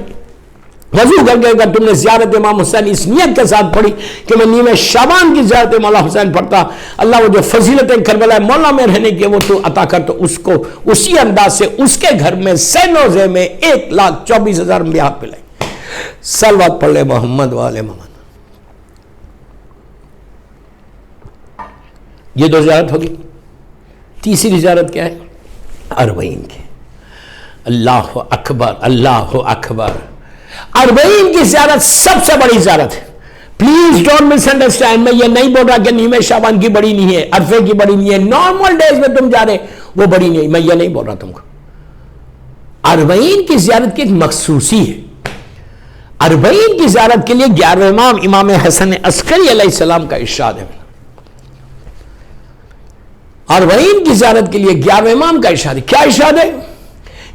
وضو کر کے اگر تم نے زیارت امام حسین اس نیت کے ساتھ پڑھی کہ میں نیمہ شعبان کی زیارت مولا حسین پڑھتا، اللہ وہ جو فضیلتیں کربلا مولا میں رہنے کی وہ تو عطا کر، تو اس کو اسی انداز سے اس کے گھر میں سینوزے میں 1,24,000 انبیاء ہاتھ پلائیں. صلوات پڑھ لے محمد والے محمد. یہ 2 زیارت ہوگی. تیسری زیارت کیا ہے؟ 40 کی. اللہ اکبر، اللہ اکبر. 40 کی زیارت سب سے بڑی زیارت ہے. Please don't miss understand. میں یہ نہیں بول رہا کہ نیمہ شعبان کی بڑی نہیں ہے، عرفے کی بڑی نہیں ہے، نارمل ڈیز میں تم جا رہے وہ بڑی نہیں ہے، میں یہ نہیں بول رہا تم کو. اربعین کی زیارت کی ایک مخصوصی ہے. اربعین کی زیارت کے لیے 11ویں امام امام حسن عسکری علیہ السلام کا ارشاد ہے. اربعین کی زیارت کے لیے 11ویں امام کا ارشاد ہے. کیا ارشاد ہے؟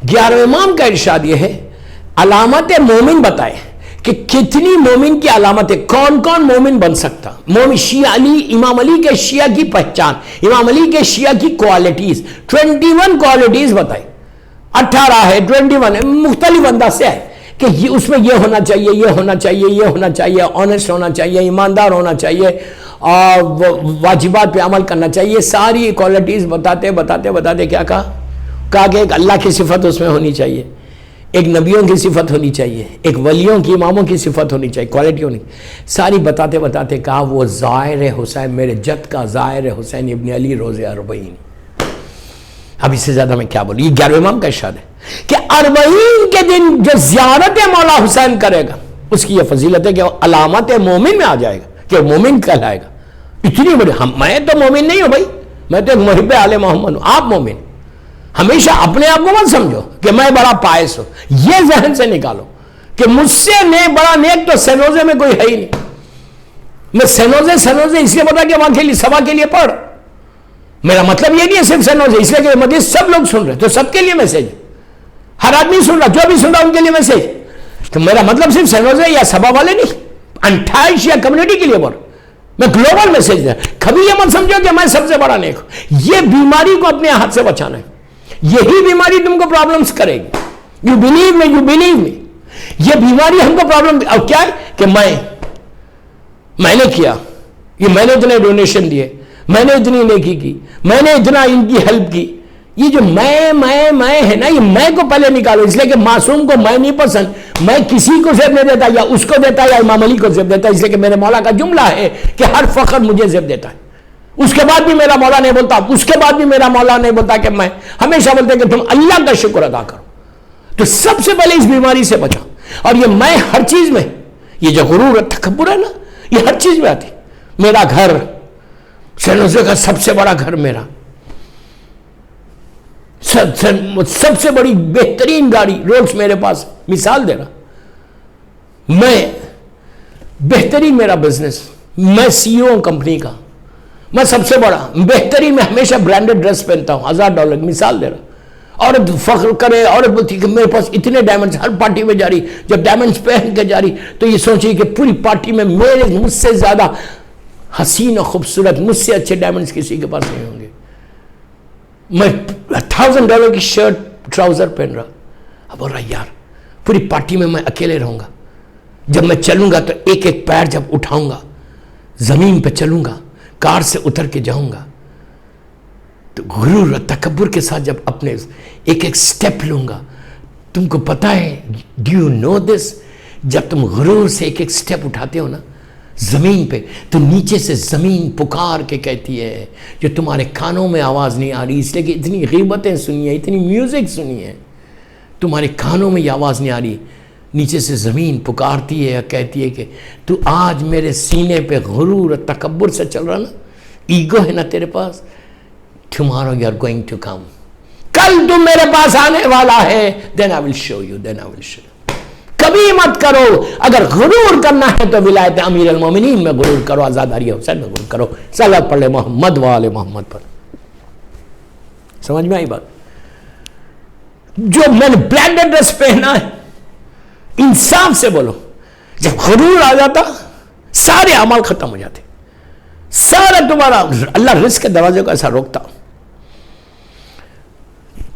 11ویں امام کا ارشاد یہ ہے علامت مومن بتائے کہ کتنی مومن کی علامت ہے, کون کون مومن بن سکتا. مومن شیعہ علی, امام علی کے شیعہ کی پہچان, امام علی کے شیعہ کی کوالٹیز, 21 کوالٹیز بتائے. 18 ہے, 21 ہے, مختلف انداز سے ہے کہ اس میں یہ ہونا چاہیے, یہ ہونا چاہیے, یہ ہونا چاہیے, آنیسٹ ہونا چاہیے, ایماندار ہونا چاہیے, اور واجبات پہ عمل کرنا چاہیے. ساری کوالٹیز بتاتے بتاتے بتاتے کیا کہا کہ ایک اللہ کی صفت اس میں ہونی چاہیے, ایک نبیوں کی صفت ہونی چاہیے, ایک ولیوں کی اماموں کی صفت ہونی چاہیے, کوالٹی ہونی. ساری بتاتے بتاتے کہا وہ زائر حسین, میرے جد کا زائر حسین ابن علی روز اربعین. اب اس سے زیادہ میں کیا بولوں, یہ 11ویں امام کا ارشاد ہے کہ اربعین کے دن جو زیارت مولا حسین کرے گا اس کی یہ فضیلت ہے کہ وہ علامت مومن میں آ جائے گا, کہ وہ مومن کہلائے گا. اتنی بڑی, میں تو مومن نہیں ہوں بھائی, میں تو ایک محب آل محمد ہوں, آپ مومن. ہمیشہ اپنے آپ کو مت سمجھو کہ میں بڑا پائس ہوں, یہ ذہن سے نکالو کہ مجھ سے بڑا نیک تو سینوزے میں کوئی ہے ہی نہیں. میں سینوزے اس لیے بتا کہ وہاں کے لیے سبا کے لیے پڑھ, میرا مطلب یہ نہیں ہے صرف سینوزے, اس لیے کہ مدیس سب لوگ سن رہے تو سب کے لیے میسج, ہر آدمی سن رہا, جو بھی سن رہا ان کے لیے میسج. تو میرا مطلب صرف سینوزے یا سبا والے نہیں, 28 یا کمیونٹی کے لیے بول, میں گلوبل میسج دیا. کبھی یہ مت سمجھو کہ میں سب سے بڑا نیک ہوں. یہ بیماری کو اپنے ہاتھ سے بچانا ہے, یہی بیماری تم کو پرابلمز کرے گی. You believe me, you believe me, یہ بیماری ہم کو پرابلم. اور کیا ہے کہ میں نے کیا, یہ میں نے اتنے ڈونیشن دیے, میں نے اتنی نیکی کی, میں نے اتنا ان کی ہیلپ کی. یہ جو میں ہے نا, یہ میں کو پہلے نکالو, اس لیے کہ معصوم کو میں نہیں پسند. میں کسی کو زیب نہیں دیتا, یا اس کو دیتا یا امام علی کو زیب دیتا, اس لیے کہ میرے مولا کا جملہ ہے کہ ہر فخر مجھے زیب دیتا ہے. اس کے بعد بھی میرا مولا نہیں بولتا, اس کے بعد بھی میرا مولا نہیں بولتا کہ میں, ہمیشہ بولتے کہ تم اللہ کا شکر ادا کرو. تو سب سے پہلے اس بیماری سے بچا. اور یہ میں ہر چیز میں, یہ جو غرور تکبر ہے نا, یہ ہر چیز میں آتی. میرا گھر سینوزے کا سب سے بڑا گھر میرا, سب سے بڑی بہترین گاڑی رولز میرے پاس, مثال دے رہا. میں بہترین میرا بزنس, میں سی او ہوں کمپنی کا, میں سب سے بڑا بہترین, میں ہمیشہ برانڈڈ ڈریس پہنتا ہوں, $1000, مثال دے رہا. عورت فخر کرے, عورت بولتی کہ میرے پاس اتنے ڈائمنڈز, ہر پارٹی میں جا رہی, جب ڈائمنڈز پہن کے جا رہی تو یہ سوچی کہ پوری پارٹی میں مجھ سے زیادہ حسین و خوبصورت, مجھ سے اچھے ڈائمنڈز کسی کے پاس نہیں ہوں گے. میں $1000 کی شرٹ ٹراؤزر پہن رہا. اب بول رہا یار پوری پارٹی میں اکیلے رہوں گا, جب میں چلوں گا تو ایک ایک پیر جب اٹھاؤں گا, زمین پہ چلوں گا, کار سے اتر کے جاؤں گا, تو غرور اور تکبر کے ساتھ جب اپنے ایک ایک سٹیپ لوں گا. تم کو پتا ہے, ڈو یو نو دس, جب تم غرور سے ایک ایک سٹیپ اٹھاتے ہو نا زمین پہ, تو نیچے سے زمین پکار کے کہتی ہے, جو تمہارے کانوں میں آواز نہیں آ رہی, اس لیے کہ اتنی غیبتیں سنی ہیں, اتنی میوزک سنی ہے, تمہارے کانوں میں یہ آواز نہیں آ رہی. نیچے سے زمین پکارتی ہے, کہتی ہے کہ تو آج میرے سینے پہ غرور اور تکبر سے چل رہا نا, ایگو ہے نا تیرے پاس, tomorrow you are going to come, کل تم میرے پاس آنے والا ہے, then I will show you, then I will show you. کبھی مت کرو, اگر غرور کرنا ہے تو ولایت امیر المومنین میں غرور کرو, آزاداری حسین میں غرور کرو. صلوات پڑھ لے محمد و آل محمد پر. سمجھ میں آئی بات؟ جو میں نے برانڈڈ ڈریس پہنا ہے, انصاف سے بولو, جب غرور آ جاتا سارے اعمال ختم ہو جاتے, سارا تمہارا, اللہ رزق کے دروازے کو ایسا روکتا.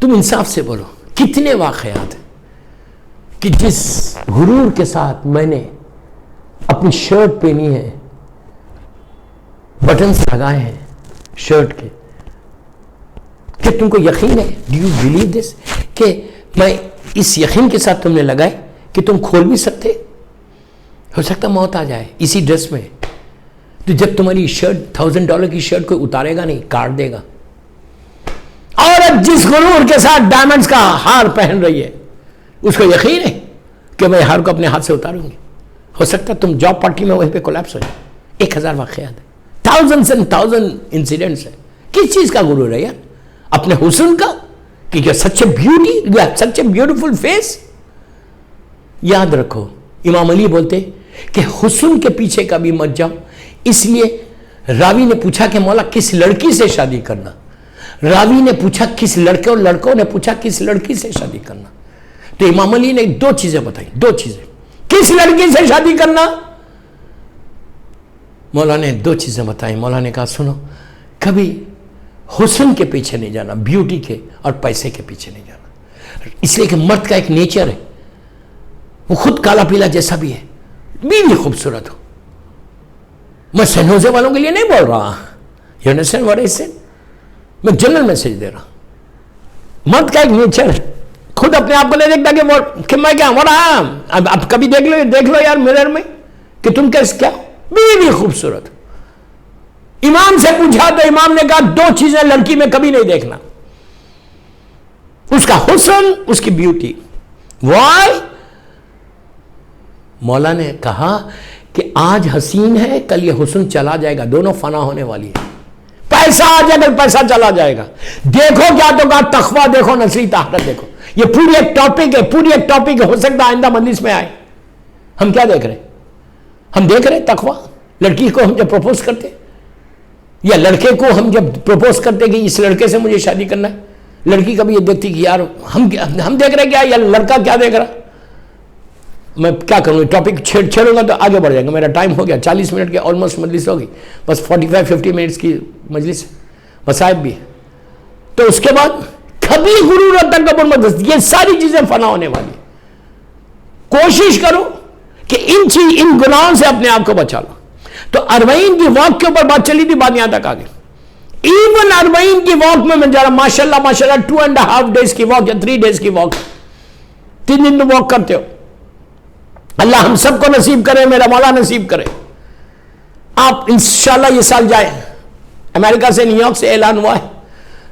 تم انصاف سے بولو, کتنے واقعات ہیں کہ جس غرور کے ساتھ میں نے اپنی شرٹ پہنی ہے, بٹنز لگائے ہیں شرٹ کے, کہ تم کو یقین ہے, ڈو یو بلیو دس, کہ میں اس یقین کے ساتھ تم نے لگائے کہ تم کھول بھی سکتے, ہو سکتا موت آ جائے اسی ڈریس میں. تو جب تمہاری شرٹ $1000 کی شرٹ کوئی اتارے گا نہیں, کاٹ دے گا. عورت جس غرور کے ساتھ ڈائمنڈز کا ہار پہن رہی ہے, اس کو یقین ہے کہ میں ہار کو اپنے ہاتھ سے اتاروں گی, ہو سکتا تم جاب پارٹی میں وہیں پہ کولیپس ہو جائے. 1000 واقعات ہیں, thousands and thousands انسیڈنٹس ہیں. کس چیز کا غرور ہے یار؟ اپنے حسن کا کہ you are such a beauty, you have such a beautiful face. یاد رکھو امام علی بولتے کہ حسن کے پیچھے کبھی مت جاؤ. اس لیے راوی نے پوچھا کہ مولا کس لڑکی سے شادی کرنا؟ راوی نے پوچھا کس لڑکے، اور لڑکوں نے پوچھا کس لڑکی سے شادی کرنا. تو امام علی نے دو چیزیں بتائی، دو چیزیں. کس لڑکی سے شادی کرنا؟ مولا نے دو چیزیں بتائی. مولا نے کہا سنو، کبھی حسن کے پیچھے نہیں جانا، بیوٹی کے اور پیسے کے پیچھے نہیں جانا. اس لیے کہ مرد کا ایک نیچر ہے، وہ خود کالا پیلا جیسا بھی ہے، بیوی خوبصورت ہو. میں سین ہوزے والوں کے لیے نہیں بول رہا. You understand what I said؟ میں جنرل میسج دے رہا. مرد کا ایک نیچر ہے، خود اپنے آپ کو نہیں دیکھتا کہ میں کیا ہو رہا. اب کبھی دیکھ لو یار مرر میں کہ تم کیا بیوی خوبصورت. امام سے پوچھا تو امام نے کہا دو چیزیں لڑکی میں کبھی نہیں دیکھنا، اس کا حسن، اس کی بیوٹی. وائی؟ مولا نے کہا کہ آج حسین ہے، کل یہ حسن چلا جائے گا، دونوں فنا ہونے والی ہے. پیسہ آ جائے گا، پیسہ چلا جائے گا. دیکھو کیا تو کہا تقویٰ دیکھو، نسلی طہارت دیکھو. یہ پوری ایک ٹاپک ہے، پوری ایک ٹاپک ہے. ہو سکتا ہے آئندہ مجلس میں آئے. ہم کیا دیکھ رہے ہیں؟ ہم دیکھ رہے ہیں تقویٰ. لڑکی کو ہم جب پروپوز کرتے یا لڑکے کو ہم جب پروپوز کرتے کہ اس لڑکے سے مجھے شادی کرنا ہے، لڑکی کبھی یہ دیکھتی کہ یار ہم دیکھ رہے کیا، یا لڑکا کیا دیکھ رہا. میں کیا کروں، ٹاپک چھیڑوں گا تو آگے بڑھ جائے گا. میرا ٹائم ہو گیا، 40 منٹ کی آلموسٹ مجلس ہوگی، بس 45-50 منٹس کی مجلس مسائب بھی ہے. تو اس کے بعد کبھی غرور اور تکبر مت، یہ ساری چیزیں فنا ہونے والی. کوشش کرو کہ ان گناہوں سے اپنے آپ کو بچا لو. تو اربعین کی واک کے اوپر بات چلی تھی، بات یہاں تک آ گئی. ایون اربعین کی واک میں جا رہا، ماشاءاللہ 2.5 days کی واک یا 3 days کی واک، 3 دن میں واک کرتے ہو. اللہ ہم سب کو نصیب کرے، میرا مولا نصیب کرے. آپ انشاءاللہ یہ سال جائیں. امریکہ سے، نیو یارک سے اعلان ہوا ہے،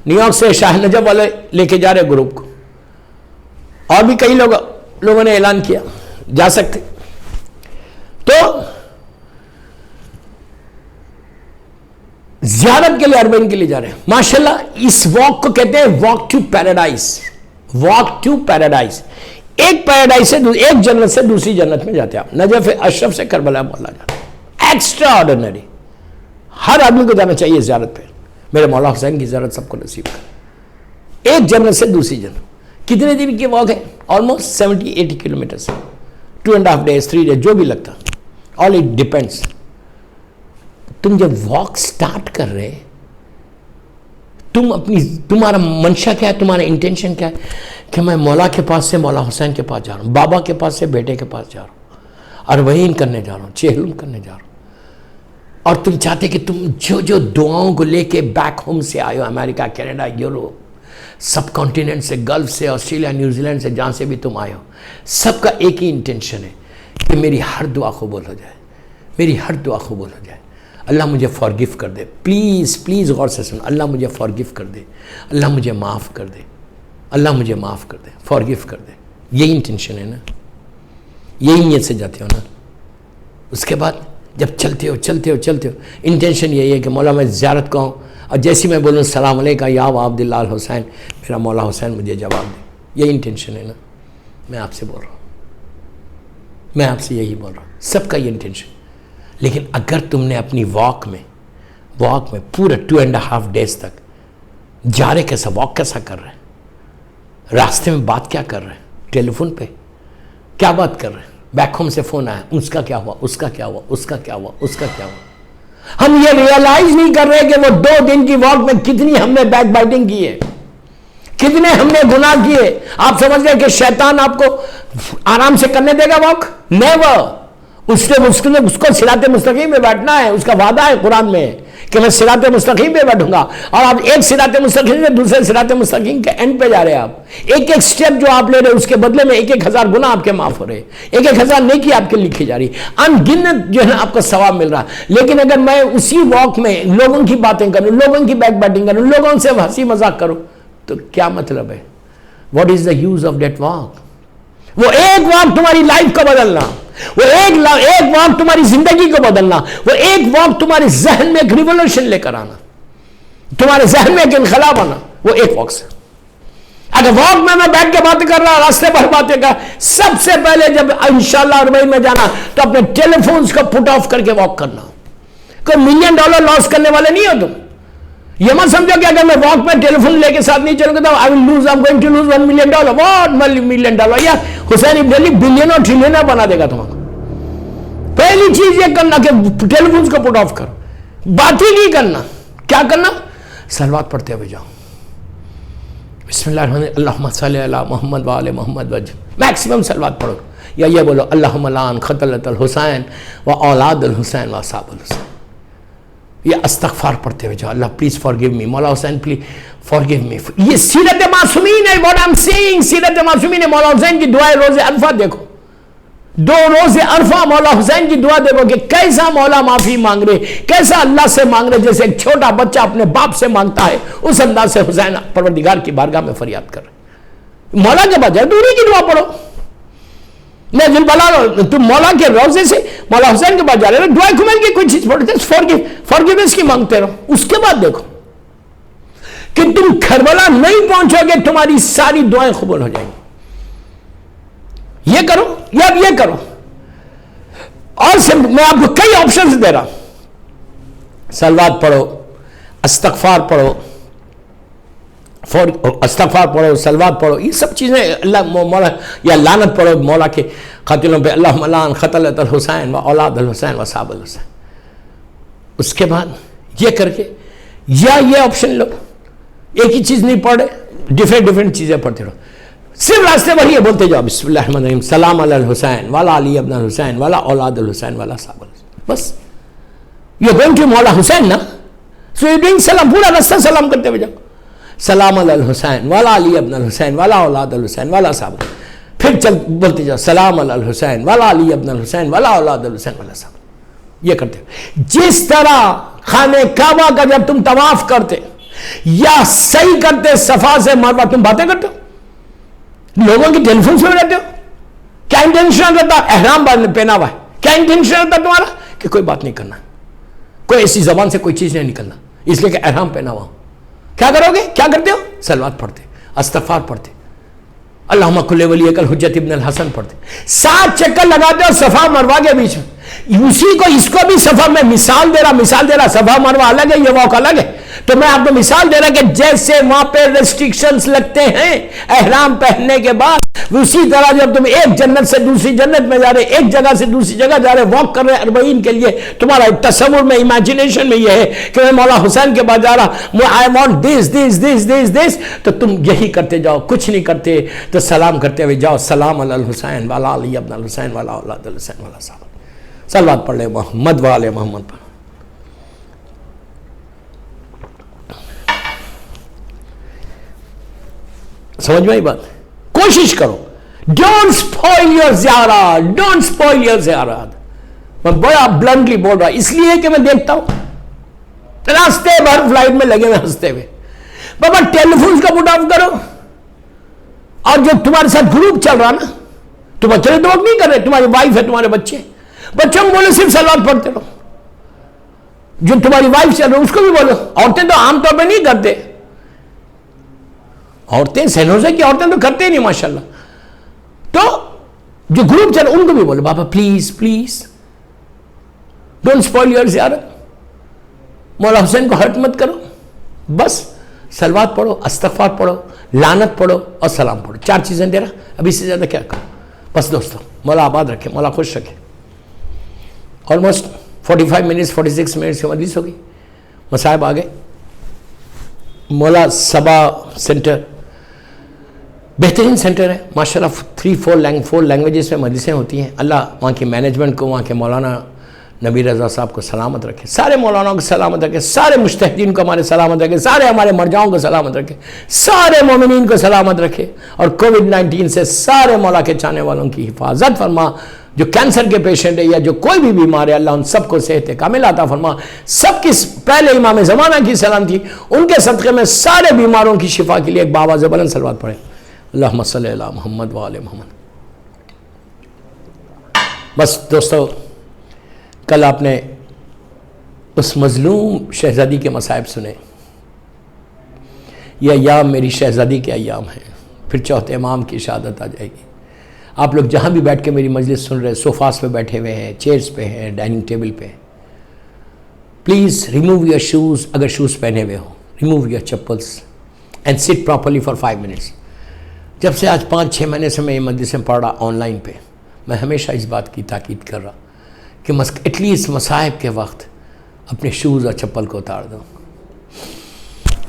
نیو یارک سے شاہ نجف والے لے کے جا رہے گروپ کو، اور بھی کئی لوگوں نے اعلان کیا جا سکتے. تو زیارت کے لیے اربعین کے لیے جا رہے ہیں. ماشاءاللہ اس واک کو کہتے ہیں walk to paradise. Walk to paradise, ایک پیراڈائز سے ایک جنت سے دوسری جنت میں جاتے ہیں. آپ نجف اشرف سے کربلا مولا جاتے ہیں. Extra ordinary. ہر آدمی کو جانا چاہیے زیارت پہ. میرے مولا حسین کی زیارت سب کو نصیب کرے. ایک جنت سے دوسری جنت. کتنے دن کی واک ہے؟ آلموسٹ 70-80 کلومیٹر سے. 2.5 days 3 days جو بھی لگتا. All it depends. تم جب واک سٹارٹ کر رہے، تمہارا منشا کیا ہے، تمہارا انٹینشن کیا ہے کہ میں مولا کے پاس سے مولا حسین کے پاس جا رہا ہوں، بابا کے پاس سے بیٹے کے پاس جا رہا ہوں، اربعین کرنے جا رہا ہوں، چہلم کرنے جا رہا ہوں. اور تم چاہتے کہ تم جو دعاؤں کو لے کے بیک ہوم سے آئے ہو، امریکہ، کینیڈا، یوروپ، سب کانٹیننٹ سے، گلف سے، آسٹریلیا، نیوزی لینڈ سے، جہاں سے بھی تم آئے ہو، سب کا ایک ہی انٹینشن ہے کہ میری ہر دعا قبول ہو جائے، میری ہر دعا قبول ہو جائے. اللہ مجھے فارگیو کر دے. پلیز غور سے سن. اللہ مجھے فارگیو کر دے، اللہ مجھے معاف کر دے، اللہ مجھے معاف کر دے، فارگیو کر دے. یہی انٹینشن ہے نا، یہی نیت سے جاتے ہو نا. اس کے بعد جب چلتے ہو انٹینشن یہی ہے کہ مولا میں زیارت کو آؤں، اور جیسی میں بولوں السلام علیکم یا عبد اللہ الحسین، میرا مولا حسین مجھے جواب دے. یہی انٹینشن ہے نا. میں آپ سے بول رہا ہوں، میں آپ سے یہی بول رہا ہوں، سب کا یہ انٹینشن. لیکن اگر تم نے اپنی واک میں پورے 2.5 days تک جا رہے، کیسا واک کیسا کر رہے، راستے میں بات کیا کر رہے، ٹیلی فون پہ کیا بات کر رہے، بیک ہوم سے فون آیا، اس کا کیا ہوا، اس کا کیا ہوا، اس کا کیا ہوا، اس کا کیا ہوا. ہم یہ ریئلائز نہیں کر رہے کہ وہ 2 دن کی واک میں کتنی ہم نے بیک بائٹنگ کی ہے، کتنے ہم نے گناہ کیے. آپ سمجھ گئے کہ شیطان آپ کو آرام سے کرنے دے گا واک؟ نیور. اس کو صراط مستقیم پہ بیٹھنا ہے. اس کا وعدہ ہے قرآن میں کہ میں صراط مستقیم پہ بیٹھوں گا. اور آپ ایک صراط مستقیم سے دوسرے صراط مستقیم کے اینڈ پہ جا رہے ہیں. آپ ایک سٹیپ جو آپ لے رہے ہیں اس کے بدلے میں 1,000 گناہ آپ کے معاف ہو رہے ہیں، 1,000 نیکی آپ کے لکھی جا رہی، ان گنت جو ہے نا آپ کو ثواب مل رہا. لیکن اگر میں اسی واک میں لوگوں کی باتیں کروں، لوگوں کی بیک بائٹنگ کروں، لوگوں سے ہنسی مذاق کروں، تو کیا مطلب ہے؟ What is the use of that walk? وہ ایک واک تمہاری لائف کو بدلنا، وہ ایک واک تمہاری زندگی کو بدلنا، وہ ایک واک تمہارے ذہن میں ایک ریولوشن لے کر آنا، تمہارے ذہن میں ایک انقلاب آنا، وہ ایک واک سے. اگر واک میں بیٹھ کے باتیں کر رہا، راستے پر باتیں کر، سب سے پہلے جب انشاءاللہ اربعین میں جانا تو اپنے ٹیلی فونز کو پٹ آف کر کے واک کرنا. کوئی $1,000,000 لاس کرنے والے نہیں ہو تم. یہ مت سمجھو کہ اگر میں واک میں ٹیلی فون لے کے ساتھ نہیں چلوں گا تو I am going to lose $1,000,000. What $1,000,000؟ یا حسین ابن علی بلین اور ٹریلینر بنا دے گا تمہیں. پہلی چیز یہ کرنا کہ ٹیلی فونز کو پٹ آف کر، بات ہی نہیں کرنا. کیا کرنا؟ صلوات پڑھتے ہوئے جاؤ. بسم اللہ الرحمن الرحیم، اللہم صلی علی محمد وآل محمد وجل. میکسیمم صلوات پڑھو. یا یہ بولو اللہم لعن قتلۃ الحسین و اولاد الحسین و اصحاب الحسین. یہ استغفار پڑھتے ہوئے جاؤ. اللہ پلیز فارگیو می، مولا حسین پلیز فارگیو می. یہ سیرت معصومین ہے. واٹ آئی ایم سیئنگ، سیرت معصومین ہے. مولا حسین کی دعائیں روز عرفہ دیکھو، 2 روز عرفہ مولا حسین کی دعا دیکھو کہ کیسا مولا معافی مانگ رہے، کیسا اللہ سے مانگ رہے جیسے ایک چھوٹا بچہ اپنے باپ سے مانگتا ہے. اس انداز سے حسین پروردگار کی بارگاہ میں فریاد کر رہے. مولا کے بجائے دوری کی دعا پڑھو. نزل بلا تم مولا کے روزے سے مولا حسین کے بعد جا رہے، دعائیں کمل کی کوئی چیز پڑھتے، فارگیونس کی مانگتے رہو. اس کے بعد دیکھو کہ تم کربلا نہیں پہنچو گے، تمہاری ساری دعائیں قبول ہو جائیں گی. یہ کرو یا اب یہ کرو. اور میں آپ کو کئی آپشنز دے رہا ہوں. صلوات پڑھو، استغفار پڑھو، استغفار پڑھو، صلوات پڑھو. یہ سب چیزیں اللہ مولا، یا لعنت پڑھو مولا کے قاتلوں پہ، اللہم لعن قتلۃ الحسین و اولاد الحسین و اصحاب الحسین. اس کے بعد یہ کر کے یا یہ آپشن لو، ایک ہی چیز نہیں پڑھے، ڈیفرنٹ چیزیں پڑھتے رہو. صرف راستے پر یہ بولتے جاؤ بسم اللہ الرحمن الرحیم، سلام علی الحسین والا علی ابن الحسین والا اولاد الحسین والا صاحب الحسین. بس یو گوئنگ ٹو مولا حسین نا، سو یو ڈوئنگ سلام، پورا راستہ سلام کرتے ہوئے جاؤ. سلام علی الحسین والا علی ابن الحسین والا اولاد الحسین والا صاحب. پھر چل بولتے جاؤ سلام علی الحسین والا علی ابن الحسین والا اولاد الحسین والا صاحب. یہ کرتے ہو. جس طرح خانہ کعبہ کا جب تم طواف کرتے یا صحیح کرتے صفا سے مروہ، تم باتیں کرتے ہو، لوگوں کی ٹیلی فون سے رہتے ہو. کیا انٹینشن رہتا؟ احرام پہنا ہوا ہے، کیا انٹینشن رہتا تمہارا؟ کہ کوئی بات نہیں کرنا، کوئی ایسی زبان سے کوئی چیز نہیں نکلنا، اس لیے کہ احرام پہنا ہوا. کیا کرو گے؟ کیا کرتے ہو؟ صلوات پڑھتے، استغفار پڑھتے، اللہم کل ولیک الحجت ابن الحسن پڑھتے. 7 چکر لگاتے ہو صفا مروہ کے بیچ میں. اسی کو اس کو بھی صفا میں مثال دے رہا، صفا مروہ الگ ہے، یہ واک الگ ہے. تو میں آپ کو مثال دے رہا کہ جیسے وہاں پہ ریسٹرکشنز لگتے ہیں احرام پہننے کے بعد، اسی طرح جب تم ایک جنت سے دوسری جنت میں جا رہے، ایک جگہ سے دوسری جگہ جا رہے، واک کر رہے اربعین کے لیے، تمہارا تصور میں، امیجنیشن میں یہ ہے کہ میں مولا حسین کے بعد جا رہا، آئی وانٹ دس، تو تم یہی کرتے جاؤ، کچھ نہیں کرتے تو سلام کرتے ہوئے جاؤ، سلام علی الحسین والا علی ابن الحسین والا اولاد الحسین والا صاحب. صلوات پڑھ لے محمد والے محمد پر. سمجھ میں آئی بات؟ کوشش کرو، ڈونٹ سپوائل یور زیارات. میں بڑا بلنٹلی بول رہا اس لیے کہ میں دیکھتا ہوں راستے بھر فلائٹ میں لگے ہوئے ہنستے ہوئے. بابا ٹیلی فون کا پٹ آف کرو. اور جو تمہارے ساتھ گروپ چل رہا نا، تم اکیلے تو نہیں کر رہے، تمہاری وائف ہے، تمہارے بچوں کو بولو صرف صلوات پڑھتے رہو. جو تمہاری وائف چل رہی اس کو بھی بولو. عورتیں تو عام طور پہ نہیں کرتے، عورتیں سین ہوزے کی عورتیں تو کرتے ہی نہیں ماشاءاللہ. تو جو گروپ چل ان کو بھی بولو بابا پلیز ڈونٹ سپوائل یور زیارت، مولا حسین کو ہرٹ مت کرو. بس صلوات پڑھو، استغفار پڑھو، لعنت پڑھو اور سلام پڑھو. 4 چیزیں دے رہا، اب اس سے زیادہ کیا کرو. بس دوستو، مولا آباد رکھے، مولا خوش رکھے. آلموسٹ 46 منٹس کی مجلس ہوگی. مصاحب آ گئے. مولا سبا سینٹر بہترین سینٹر ہے ماشاءاللہ. 4 لینگویجز میں مجلسیں ہوتی ہیں. اللہ وہاں کی مینجمنٹ کو، وہاں کے مولانا نبی رضا صاحب کو سلامت رکھے، سارے مولاناؤں کو سلامت رکھے، سارے مجتہدین کو ہمارے سلامت رکھے، سارے ہمارے مرجعوں کو سلامت رکھے، سارے مومنین کو سلامت رکھے. اور کووڈ-19 سے سارے مولا کے چاہنے والوں کی حفاظت فرما. جو کینسر کے پیشنٹ ہے یا جو کوئی بھی بیمار ہے، اللہ ان سب کو صحت کامل عطا فرما. سب کی پہلے امام زمانہ کی سلامتی، ان کے صدقے میں سارے بیماروں کی شفا کے لیے ایک بآواز بلند صلوات پڑھیں. اللہم صلی علی محمد وآل محمد. بس دوستو، کل آپ نے اس مظلوم شہزادی کے مصائب سنے. یہ ایام میری شہزادی کے ایام ہیں. پھر چوتھے امام کی شہادت آ جائے گی۔ آپ لوگ جہاں بھی بیٹھ کے میری مجلس سن رہے ہیں، صوفاس پہ بیٹھے ہوئے ہیں، چیئرز پہ ہیں، ڈائننگ ٹیبل پہ ہیں، پلیز ریموو یور شوز، اگر شوز پہنے ہوئے ہوں ریموو یور چپلس اینڈ سٹ پراپرلی فار 5 منٹس۔ جب سے آج 5-6 مہینے سے میں یہ مجلسیں پڑھ رہا آن لائن پہ، میں ہمیشہ اس بات کی تاکید کر رہا کہ ایٹ لیسٹ مصائب کے وقت اپنے شوز اور چپل کو اتار دو،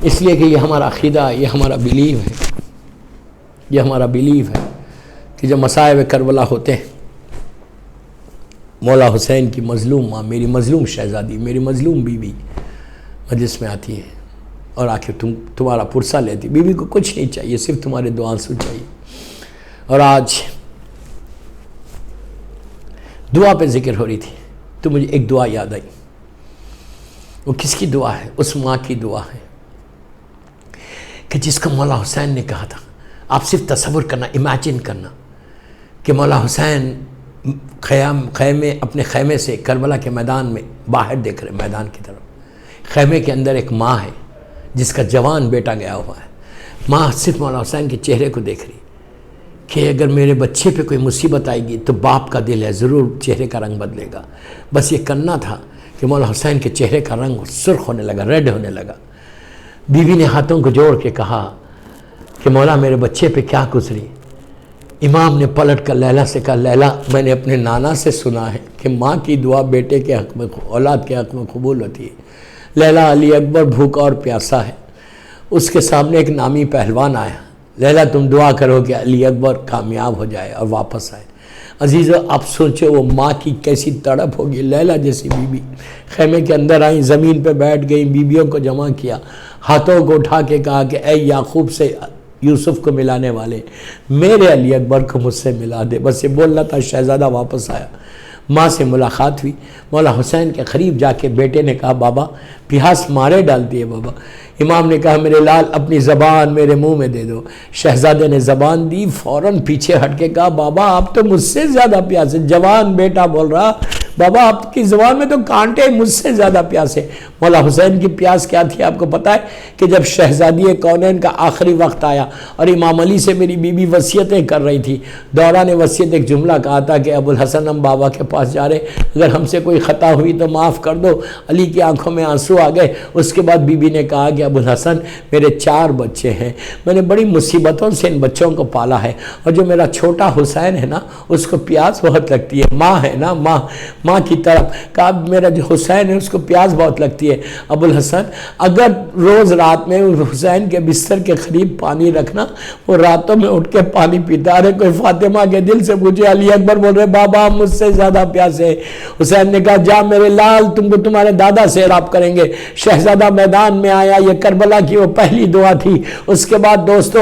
اس لیے کہ یہ ہمارا عقیدہ، یہ ہمارا بیلیو ہے، یہ ہمارا بیلیو ہے کہ جب مصائب کربلا ہوتے ہیں، مولا حسین کی مظلوم ماں، میری مظلوم شہزادی، میری مظلوم بیوی مجلس میں آتی ہے اور آ کے تمہارا پرسہ لیتی۔ بیوی کو کچھ نہیں چاہیے، صرف تمہارے دعا آنسو چاہیے۔ اور آج دعا پہ ذکر ہو رہی تھی تو مجھے ایک دعا یاد آئی۔ وہ کس کی دعا ہے؟ اس ماں کی دعا ہے کہ جس کا مولا حسین نے کہا تھا۔ آپ صرف تصور کرنا، امیجن کرنا کہ مولا حسین اپنے خیمے سے کربلا کے میدان میں باہر دیکھ رہے، میدان کی طرف، خیمے کے اندر ایک ماں ہے جس کا جوان بیٹا گیا ہوا ہے۔ ماں صرف مولا حسین کے چہرے کو دیکھ رہی کہ اگر میرے بچے پہ کوئی مصیبت آئے گی تو باپ کا دل ہے، ضرور چہرے کا رنگ بدلے گا۔ بس یہ کرنا تھا کہ مولا حسین کے چہرے کا رنگ سرخ ہونے لگا، ریڈ ہونے لگا۔ بیوی نے ہاتھوں کو جوڑ کے کہا کہ مولا میرے بچے پہ کیا گزری؟ امام نے پلٹ کر لیلا سے کہا، لیلا میں نے اپنے نانا سے سنا ہے کہ ماں کی دعا بیٹے کے حق میں، اولاد کے حق میں قبول ہوتی ہے۔ لیلا علی اکبر بھوکا اور پیاسا ہے، اس کے سامنے ایک نامی پہلوان آیا، لیلا تم دعا کرو کہ علی اکبر کامیاب ہو جائے اور واپس آئے۔ عزیزو آپ سوچو وہ ماں کی کیسی تڑپ ہوگی۔ لیلا جیسی بیوی خیمے کے اندر آئیں، زمین پہ بیٹھ گئیں، بیویوں کو جمع کیا، ہاتھوں کو اٹھا کے کہا کہ اے یعقوب سے یوسف کو ملانے والے، میرے علی اکبر کو مجھ سے ملا دے۔ بس یہ بولنا تھا، شہزادہ واپس آیا، ماں سے ملاقات ہوئی۔ مولا حسین کے قریب جا کے بیٹے نے کہا، بابا پیاس مارے ڈالتی ہے بابا۔ امام نے کہا، میرے لال اپنی زبان میرے منہ میں دے دو۔ شہزادے نے زبان دی، فوراً پیچھے ہٹ کے کہا، بابا آپ تو مجھ سے زیادہ پیاسے۔ جوان بیٹا بول رہا، بابا آپ کی زبان میں تو کانٹے، مجھ سے زیادہ پیاسے۔ مولا حسین کی پیاس کیا تھی آپ کو پتہ ہے؟ کہ جب شہزادی کونین کا آخری وقت آیا اور امام علی سے میری بیوی وصیتیں کر رہی تھی، دوران وصیت ایک جملہ کہا تھا کہ ابو الحسن ہم بابا کے پاس جا رہے، اگر ہم سے کوئی خطا ہوئی تو معاف کر دو۔ علی کی آنکھوں میں آنسو آ گئے۔ اس کے بعد بیوی نے کہا کہ ابو الحسن میرے 4 بچے ہیں، میں نے بڑی مصیبتوں سے ان بچوں کو پالا ہے، اور جو میرا چھوٹا حسین ہے نا اس کو پیاس بہت لگتی ہے، ماں ہے نا، ماں کی طرف کہا میرا جو حسین ہے اس کو پیاس بہت لگتی ہے۔ ابو الحسن اگر روز رات میں حسین کے بستر کے قریب پانی رکھنا، وہ راتوں میں اٹھ کے پانی پیتا۔ ارے کوئی فاطمہ کے دل سے پوچھے، علی اکبر بول رہے بابا مجھ سے زیادہ پیاسے۔ حسین نے کہا جا میرے لال، تم کو تمہارے دادا سے راب کریں گے۔ شہزادہ میدان میں آیا، یہ کربلا کی وہ پہلی دعا تھی۔ اس کے بعد دوستو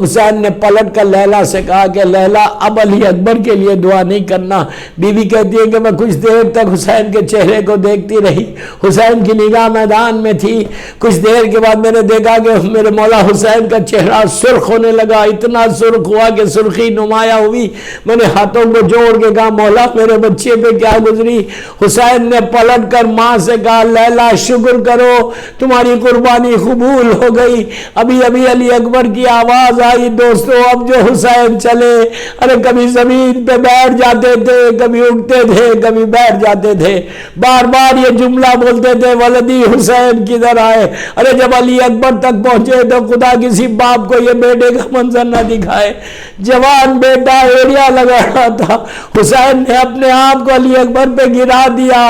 حسین نے پلٹ کر لیلا سے کہا کہ لیلا اب علی اکبر کے لیے دعا نہیں کرنا۔ بیوی کہتی ہے کہ میں کچھ دیر تک حسین کے چہرے کو دیکھتی رہی، حسین کی نگاہ میدان میں تھی۔ کچھ دیر کے بعد میں نے دیکھا کہ میرے مولا حسین کا چہرہ سرخ ہونے لگا، اتنا سرخ ہوا کہ سرخی نمایاں ہوئی۔ میں نے ہاتھوں کو جوڑ کے کہا مولا میرے بچے پہ کیا گزری؟ حسین نے پلٹ کر ماں سے کہا لیلا شکر کرو تمہاری قربانی قبول ہو گئی۔ ابھی علی اکبر کی آواز آئی۔ دوستو اب جو حسین چلے، ارے کبھی زمین پہ بیٹھ جاتے تھے، کبھی اٹھتے تھے، کبھی بیٹھ جاتے تھے، بار بار یہ جملہ بولتے تھے ولدی حسین کدھر آئے۔ ارے جب علی اکبر تک پہنچے تو خدا کسی باپ کو یہ بیٹے کا منظر نہ دکھائے۔ جوان بیٹا ایڑیا لگا رہا تھا، حسین نے اپنے آپ کو علی اکبر پہ گرا دیا،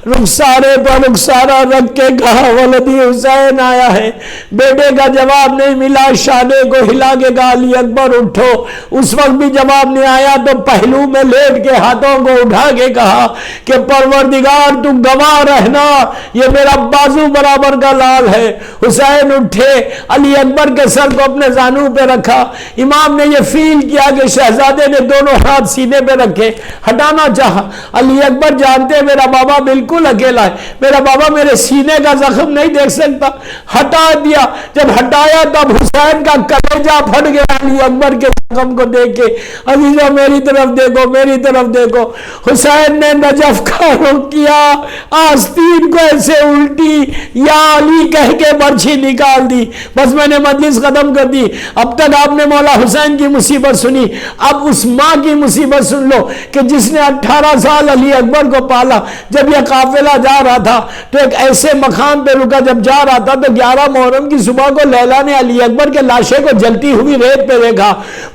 رخسارے پر رخسارہ رکھ کے کہا ولدی حسین آیا ہے۔ بیٹے کا جواب نہیں ملا، شانے کو ہلا کے کہا علی اکبر اٹھو۔ اس وقت بھی جواب نہیں آیا تو پہلو میں لیٹ کے ہاتھوں کو اٹھا کے کہا کہ پروردگار تو گواہ رہنا، یہ میرا بازو برابر کا لال ہے۔ حسین اٹھے، علی اکبر کے سر کو اپنے زانو پہ رکھا۔ امام نے یہ فیل کیا کہ شہزادے نے دونوں ہاتھ سینے پہ رکھے، ہٹانا چاہا۔ علی اکبر جانتے میرا بابا بالکل اکیلا ہے، میرا بابا میرے سینے کا زخم نہیں دیکھ سکتا، ہٹا دیا۔ جب ہٹایا تب حسین کا کلیجہ پھٹ گیا علی اکبر کے زخم کو دیکھ کے۔ عزیزو میری طرف دیکھو، میری طرف دیکھو۔ حسین نے نہ نجف کا رخ کیا، آستین کو ایسے الٹی، یا علی کہہ کے برچھی نکال دی، بس میں نے مجلس ختم کر دی۔ اب تک آپ نے مولا حسین کی مصیبت سنی، اب اس ماں کی مصیبت سن لو کہ جس نے 18 سال علی اکبر کو پالا۔ جب یہ قافلہ جا رہا تھا تو ایک ایسے مقام پہ رکا، جب جا رہا تھا تو 11 محرم کی صبح کو لیلا نے علی اکبر کے لاشے کو جلتی ہوئی ریت پہ دیکھا۔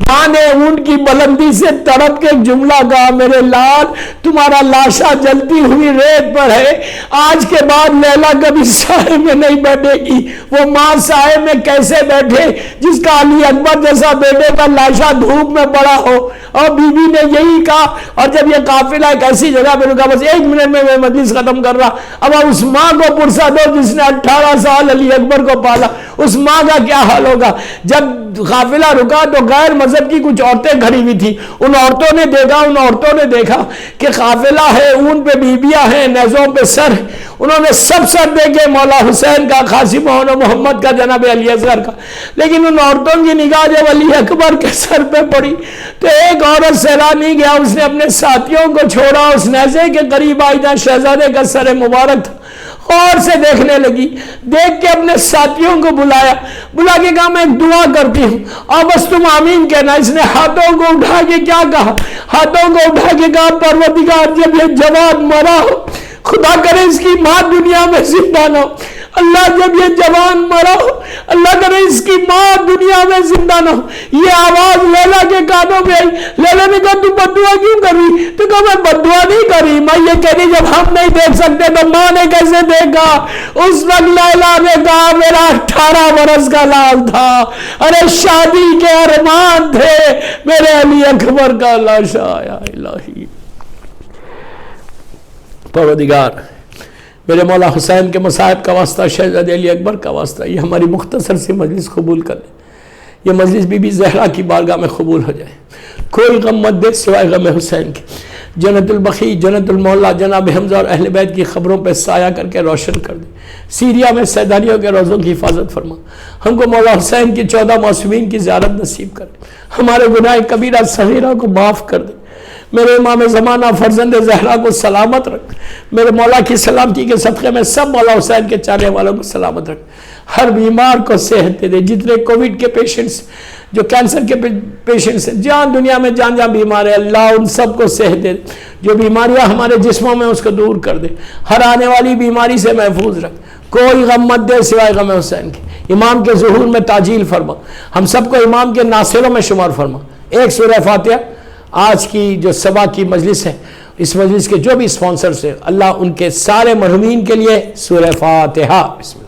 ماں نے اونٹ کی بلندی سے تڑپ کے ایک جملہ کہا، میرے لال تمہارا لاشا جلتی ہوئی ریت پر ہے، آج کے بعد لیلا کبھی سائے میں نہیں بیٹھے گی۔ وہ ماں سائے میں کیسے بیٹھے جس کا علی اکبر جیسا بیٹے کا لاشا دھوپ میں پڑا ہو؟ اور بی بی نے یہی کہا۔ اور جب یہ قافلہ ایک ایسی جگہ پہ رکا، بس 1 منٹ میں میں مجلس ختم کر رہا، اب اس ماں کو پرسا دو جس نے 18 سال علی اکبر کو پالا، اس ماں کا کیا حال ہوگا؟ جب قافلہ رکا تو غیر مذہب کی کچھ عورتیں کھڑی ہوئی تھی، ان عورتوں نے دیکھا کہ قافلہ ہے، اون پہ بیبیاں ہیں، نیزوں پہ سر، انہوں نے سب سر دیکھے، مولا حسین کا، قاسم و محمد کا، جناب علی اصغر کا، لیکن ان عورتوں کی نگاہ جب علی اکبر کے سر پہ پڑی تو ایک عورت سہلا نہیں گیا، اس نے اپنے ساتھیوں کو چھوڑا، اس نیزے کے قریب آئی جہاں شہزادے کا سر مبارک تھا، اور سے دیکھنے لگی، دیکھ کے اپنے ساتھیوں کو بلا کے کہا میں ایک دعا کرتی ہوں اور بس تم آمین کہنا۔ اس نے ہاتھوں کو اٹھا کے کیا کہا؟ ہاتھوں کو اٹھا کے کہا، پروردگار جب یہ جوان مرا ہو، خدا کرے اس کی ماں دنیا میں زندہ نہ ہو، اللہ جب یہ جوان مرا ہو، اللہ کرے اس کی ماں دنیا میں زندہ نہ ہو۔ یہ آواز لیلا کے کانوں میں آئی۔ لیلا نے کہا تو بددعا کیوں کر رہی؟ تو کہا میں بددعا نہیں کر رہی، میں یہ کہہ رہی جب ہم نہیں دیکھ سکتے تو ماں نے کیسے دیکھا؟ اس وقت لیلا نے کہا میرا 18 برس کا لال تھا، ارے شادی کے ارمان تھے، میرے علی اکبر کا لاشا آیا۔ الہی پروردگار میرے مولا حسین کے مصائب کا واسطہ، شہزادے علی اکبر کا واسطہ، یہ ہماری مختصر سی مجلس قبول کر لیں، یہ مجلس بی بی زہرا کی بارگاہ میں قبول ہو جائے۔ کوئی غم مت دے سوائے غم حسین کے۔ جنت البقیع، جنت المولا، جناب حمزہ اور اہل بیت کی خبروں پہ سایہ کر کے روشن کر دے۔ سیریا میں سیدانیوں کے روزوں کی حفاظت فرما۔ ہم کو مولا حسین کی 14 معصومین کی زیارت نصیب کر دے۔ ہمارے گناہ کبیرہ صغیرہ کو معاف کر دے۔ میرے امام زمانہ فرزند زہرا کو سلامت رکھ۔ میرے مولا کی سلامتی کے صدقے میں سب مولا حسین کے چاہنے والوں کو سلامت رکھ۔ ہر بیمار کو صحت دے دے۔ جتنے کووڈ کے پیشنٹس، جو کینسر کے پیشنٹس ہیں، جہاں دنیا میں جہاں بیمار ہے، اللہ ان سب کو صحت دے۔ جو بیماریاں ہمارے جسموں میں اس کو دور کر دے۔ ہر آنے والی بیماری سے محفوظ رکھ۔ کوئی غم مت دے سوائے غم حسین کے۔ امام کے ظہور میں تعجیل فرما۔ ہم سب کو امام کے ناصروں میں شمار فرما۔ ایک سورہ فاتحہ۔ آج کی جو صبح کی مجلس ہے، اس مجلس کے جو بھی اسپانسرز ہیں، اللہ ان کے سارے مرحومین کے لیے سورہ فاتحہ۔ بسم اللہ۔